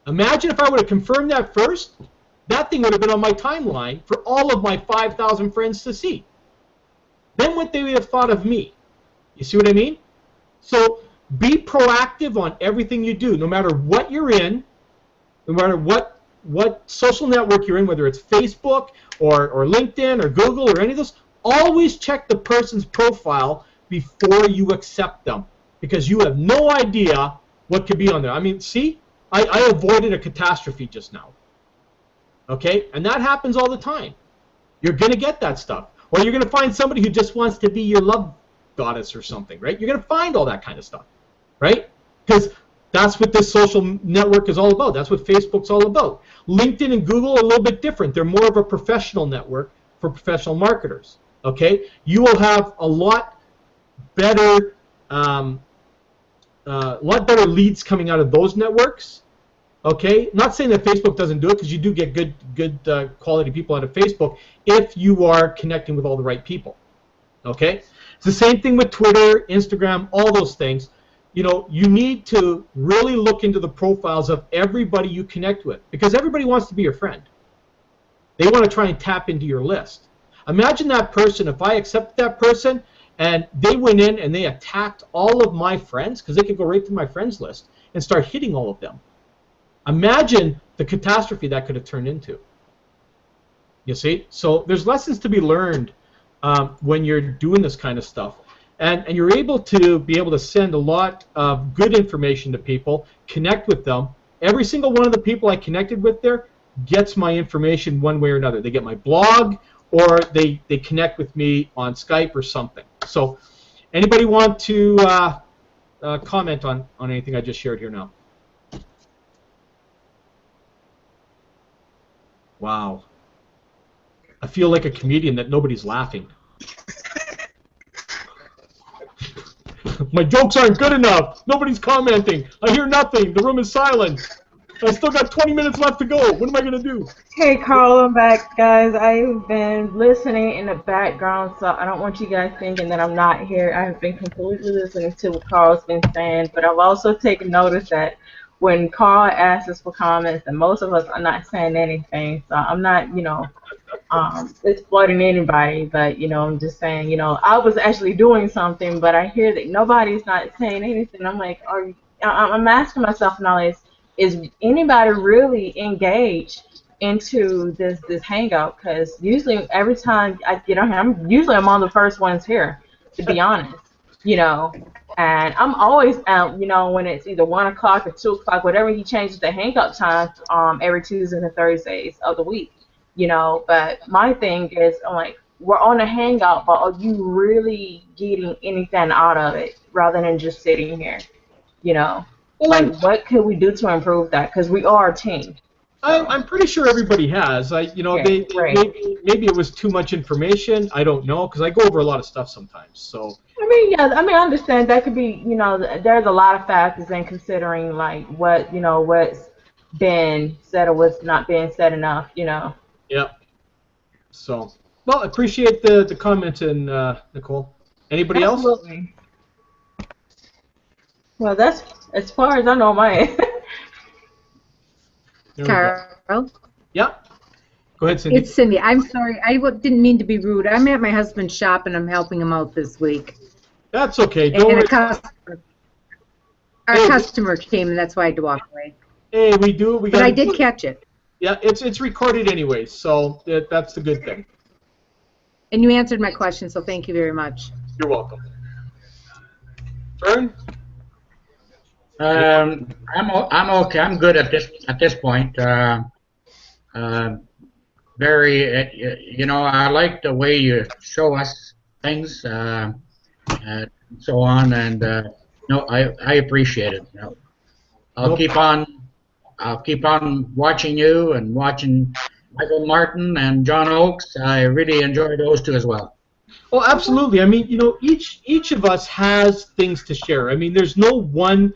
Imagine if I would have confirmed that first, that thing would have been on my timeline for all of my 5,000 friends to see. Then what they would have thought of me. You see what I mean? So be proactive on everything you do, no matter what you're in, no matter what social network you're in, whether it's Facebook or LinkedIn or Google or any of those. Always check the person's profile before you accept them, because you have no idea what could be on there. I mean, see, I avoided a catastrophe just now. Okay? And that happens all the time. You're going to get that stuff. Or you're going to find somebody who just wants to be your love goddess or something, right? You're going to find all that kind of stuff, right? Because that's what this social network is all about. That's what Facebook's all about. LinkedIn and Google are a little bit different. They're more of a professional network for professional marketers. Okay, you will have a lot better leads coming out of those networks. Okay, not saying that Facebook doesn't do it, because you do get good quality people out of Facebook if you are connecting with all the right people. Okay, it's the same thing with Twitter, Instagram, all those things. You know, you need to really look into the profiles of everybody you connect with, because everybody wants to be your friend. They want to try and tap into your list. Imagine that person, if I accepted that person and they went in and they attacked all of my friends, because they could go right to my friends list and start hitting all of them. Imagine the catastrophe that could have turned into. You see? So there's lessons to be learned when you're doing this kind of stuff. And you're able to send a lot of good information to people, connect with them. Every single one of the people I connected with there gets my information one way or another. They get my blog, or they connect with me on Skype or something. So anybody want to comment on anything I just shared here now? Wow. I feel like a comedian that nobody's laughing. My jokes aren't good enough. Nobody's commenting. I hear nothing. The room is silent. I still got 20 minutes left to go. What am I going to do? Hey, Carl, I'm back, guys. I've been listening in the background, so I don't want you guys thinking that I'm not here. I've been completely listening to what Carl's been saying, but I've also taken notice that when Carl asks us for comments, and most of us are not saying anything, so I'm not, exploiting anybody, but, I'm just saying, I was actually doing something, but I hear that nobody's not saying anything. I'm like, I'm asking myself now, is anybody really engaged into this hangout? Because usually every time I get on here, I'm on the first ones here, to be honest, and I'm always out, when it's either 1 o'clock or 2 o'clock, whatever he changes the hangout time, every Tuesdays and Thursdays of the week, But my thing is, I'm like, we're on a hangout, but are you really getting anything out of it rather than just sitting here, Like, what could we do to improve that? Because we are a team. I'm pretty sure everybody has. Maybe it was too much information. I don't know, because I go over a lot of stuff sometimes. So. I understand that could be, there's a lot of factors in considering, like, what's been said or what's not being said enough, Yep. So, well, I appreciate the comments, and Nicole. Anybody else? Absolutely. Well, that's as far as I know my end. Carl? Yeah. Go ahead, Cindy. It's Cindy. I'm sorry. I didn't mean to be rude. I'm at my husband's shop, and I'm helping him out this week. That's okay. And our customer came, and that's why I had to walk away. Hey, we do. But I did catch it. Yeah, it's recorded anyway, so that's the good thing. And you answered my question, so thank you very much. You're welcome. Vern? I'm okay. I'm good at this point. Very, I like the way you show us things, and so on, and no, I appreciate it. I'll keep on watching you and watching Michael Martin and John Oakes. I really enjoy those two as well. Well, absolutely. I mean, each of us has things to share. I mean, there's no one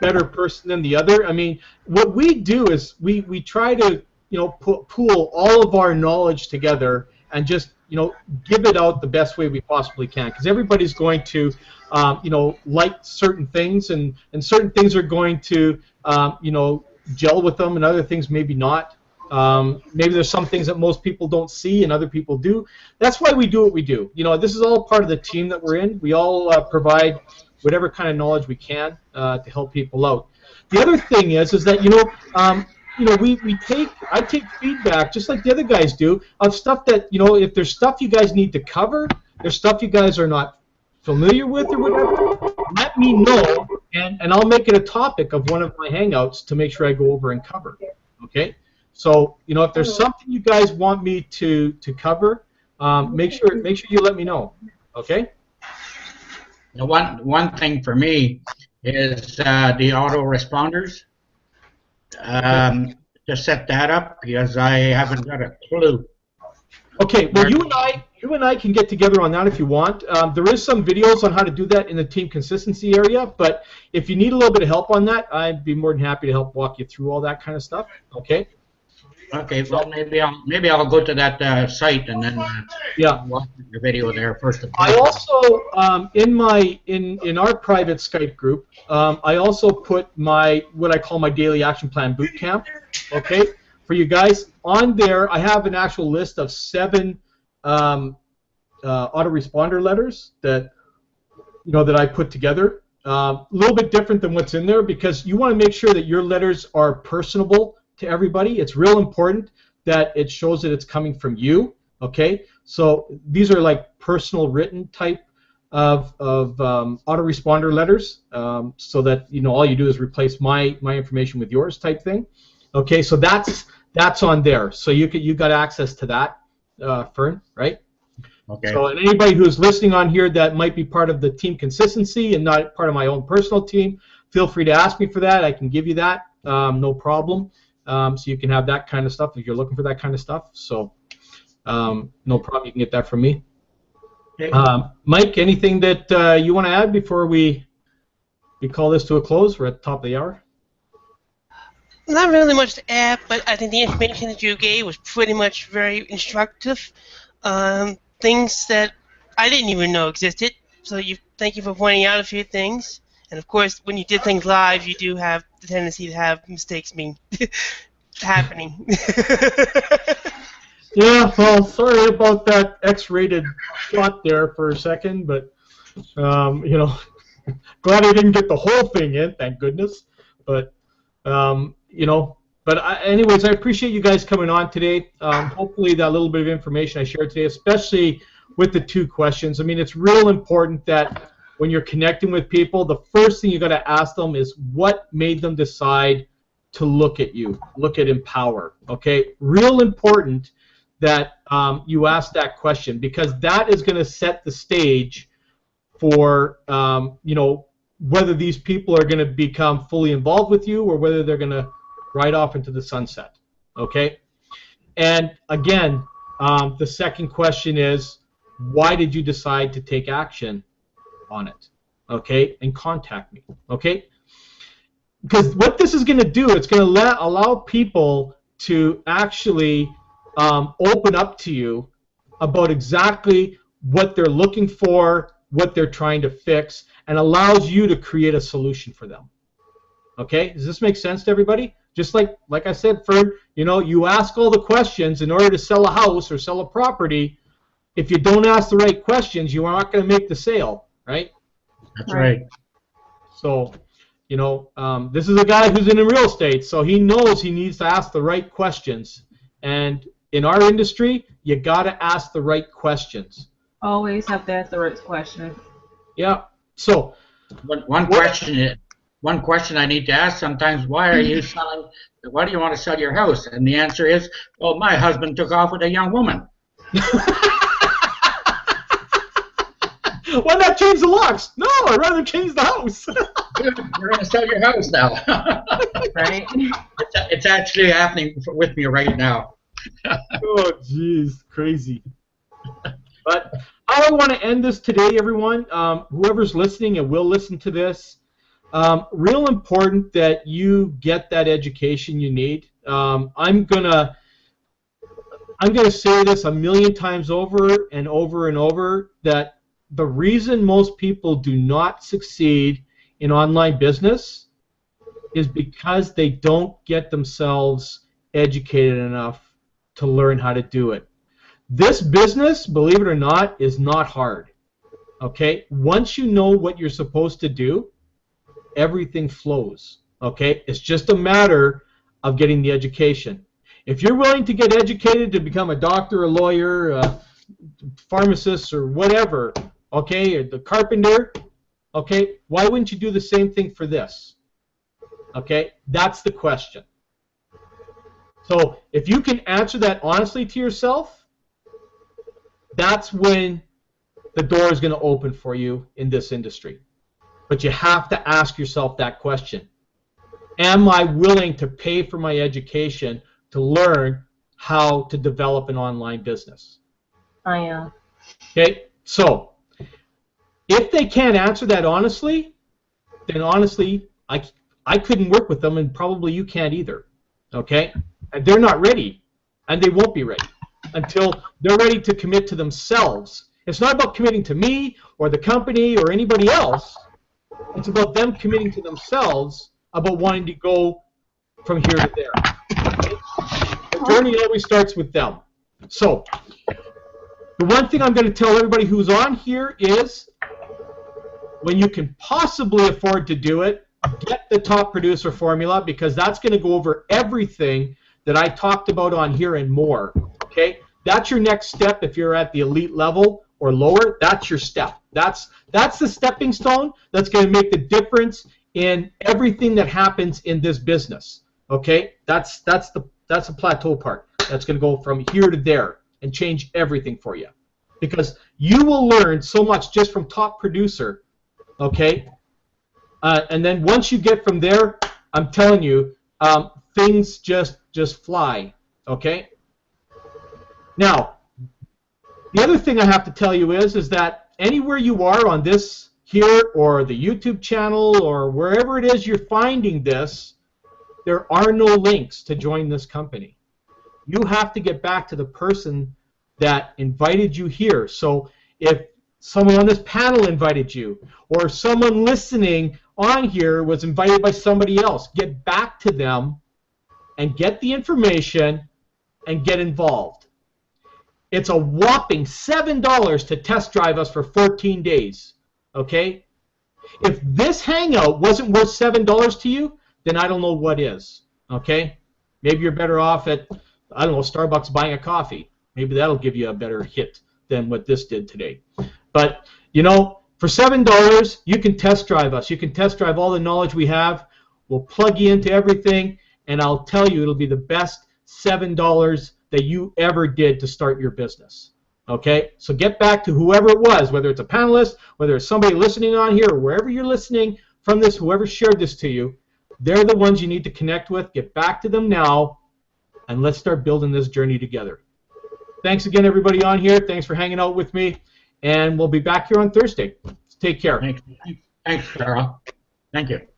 better person than the other. I mean, what we do is we try to pool all of our knowledge together and just give it out the best way we possibly can, because everybody's going to like certain things, and certain things are going to gel with them, and other things maybe not. Maybe there's some things that most people don't see and other people do. That's why we do what we do. This is all part of the team that we're in. We all provide whatever kind of knowledge we can to help people out. The other thing is that I take feedback just like the other guys do of stuff that if there's stuff you guys need to cover, there's stuff you guys are not familiar with or whatever, let me know, and I'll make it a topic of one of my hangouts to make sure I go over and cover. Okay, so if there's something you guys want me to cover, make sure you let me know. Okay. One thing for me is the autoresponders. To set that up, because I haven't got a clue. Okay, well, you and I can get together on that if you want. There is some videos on how to do that in the team consistency area, but if you need a little bit of help on that, I'd be more than happy to help walk you through all that kind of stuff. Okay. Okay. Well, maybe I'll go to that site and then watch the video there first. I also in our private Skype group, I also put what I call my daily action plan boot camp. Okay, for you guys on there, I have an actual list of 7 autoresponder letters that that I put together. A little bit different than what's in there, because you want to make sure that your letters are personable to everybody. It's real important that it shows that it's coming from you. Okay, so these are like personal written type of autoresponder letters, so that all you do is replace my information with yours type thing. Okay, so that's on there. So you got access to that, Fern, right? Okay. So and anybody who's listening on here that might be part of the team consistency and not part of my own personal team, feel free to ask me for that. I can give you that, no problem. So you can have that kind of stuff if you're looking for that kind of stuff. So no problem, you can get that from me. Okay. Mike, anything that you want to add before we call this to a close? We're at the top of the hour. not really much to add, but I think the information that you gave was pretty much very instructive. Things that I didn't even know existed. So thank you for pointing out a few things. And of course, when you did things live, you do have the tendency to have mistakes happening. Yeah, well, sorry about that X-rated shot there for a second, but you know, glad I didn't get the whole thing in, thank goodness. But you know, anyways, I appreciate you guys coming on today. Hopefully, that little bit of information I shared today, especially with the 2 questions. I mean, it's real important that when you're connecting with people, the first thing you got to ask them is what made them decide to look at you, look at Empower. Okay, real important that you ask that question, because that is going to set the stage for you know, whether these people are going to become fully involved with you or whether they're going to ride off into the sunset. Okay, and again, the second question is, why did you decide to take action on it? Okay, and contact me. Okay, because what this is going to do, it's going to allow people to actually open up to you about exactly what they're looking for, what they're trying to fix, and allows you to create a solution for them. Okay, does this make sense to everybody? Just like I said, Fern, you know, you ask all the questions in order to sell a house or sell a property. If you don't ask the right questions, you are not going to make the sale, right? That's right. So, you know, this is a guy who's in real estate, so he knows he needs to ask the right questions. And in our industry, you got to ask the right questions. Always have to ask the right questions. Yeah. So, one question I need to ask sometimes: why are you selling? Why do you want to sell your house? And the answer is, well, my husband took off with a young woman. Why not change the locks? No, I'd rather change the house. We're going to sell your house now. Right? It's actually happening with me right now. Oh, jeez, crazy. But how I want to end this today, everyone, whoever's listening and will listen to this, real important that you get that education you need. I'm gonna say this a million times over and over and over, that the reason most people do not succeed in online business is because they don't get themselves educated enough to learn how to do it. This business, believe it or not, is not hard. Okay? Once you know what you're supposed to do, everything flows. Okay? It's just a matter of getting the education. If you're willing to get educated to become a doctor, a lawyer, a pharmacist, or whatever, okay, or the carpenter, okay, why wouldn't you do the same thing for this? Okay? That's the question. So if you can answer that honestly to yourself, that's when the door is going to open for you in this industry. But you have to ask yourself that question. Am I willing to pay for my education to learn how to develop an online business? I am. Okay, so if they can't answer that honestly, then honestly, I couldn't work with them, and probably you can't either. Okay? And they're not ready, and they won't be ready until they're ready to commit to themselves. It's not about committing to me or the company or anybody else. It's about them committing to themselves, about wanting to go from here to there. Okay? The journey always starts with them. So, the one thing I'm going to tell everybody who's on here is, when you can possibly afford to do it, get the Top Producer Formula, because that's going to go over everything that I talked about on here and more. Okay? That's your next step. If you're at the elite level or lower, that's your step. That's the stepping stone that's going to make the difference in everything that happens in this business. Okay? That's the plateau part. That's going to go from here to there and change everything for you. Because you will learn so much just from Top Producer. Okay? And then once you get from there, I'm telling you, things just fly. Okay? Now, the other thing I have to tell you is that anywhere you are on this here or the YouTube channel or wherever it is you're finding this, There are no links to join this company. You have to get back to the person that invited you here. So if someone on this panel invited you, or someone listening on here was invited by somebody else, get back to them and get the information and get involved. It's a whopping $7 to test drive us for 14 days. Okay? If this hangout wasn't worth $7 to you, then I don't know what is. Okay? Maybe you're better off at, I don't know, Starbucks buying a coffee. Maybe that'll give you a better hit than what this did today. But, you know, for $7, you can test drive us. You can test drive all the knowledge we have. We'll plug you into everything, and I'll tell you it'll be the best $7 that you ever did to start your business. Okay? So get back to whoever it was, whether it's a panelist, whether it's somebody listening on here, or wherever you're listening from this, whoever shared this to you, they're the ones you need to connect with. Get back to them now, and let's start building this journey together. Thanks again, everybody on here. Thanks for hanging out with me, and we'll be back here on Thursday. Take care. Thanks, Carl. Thank you.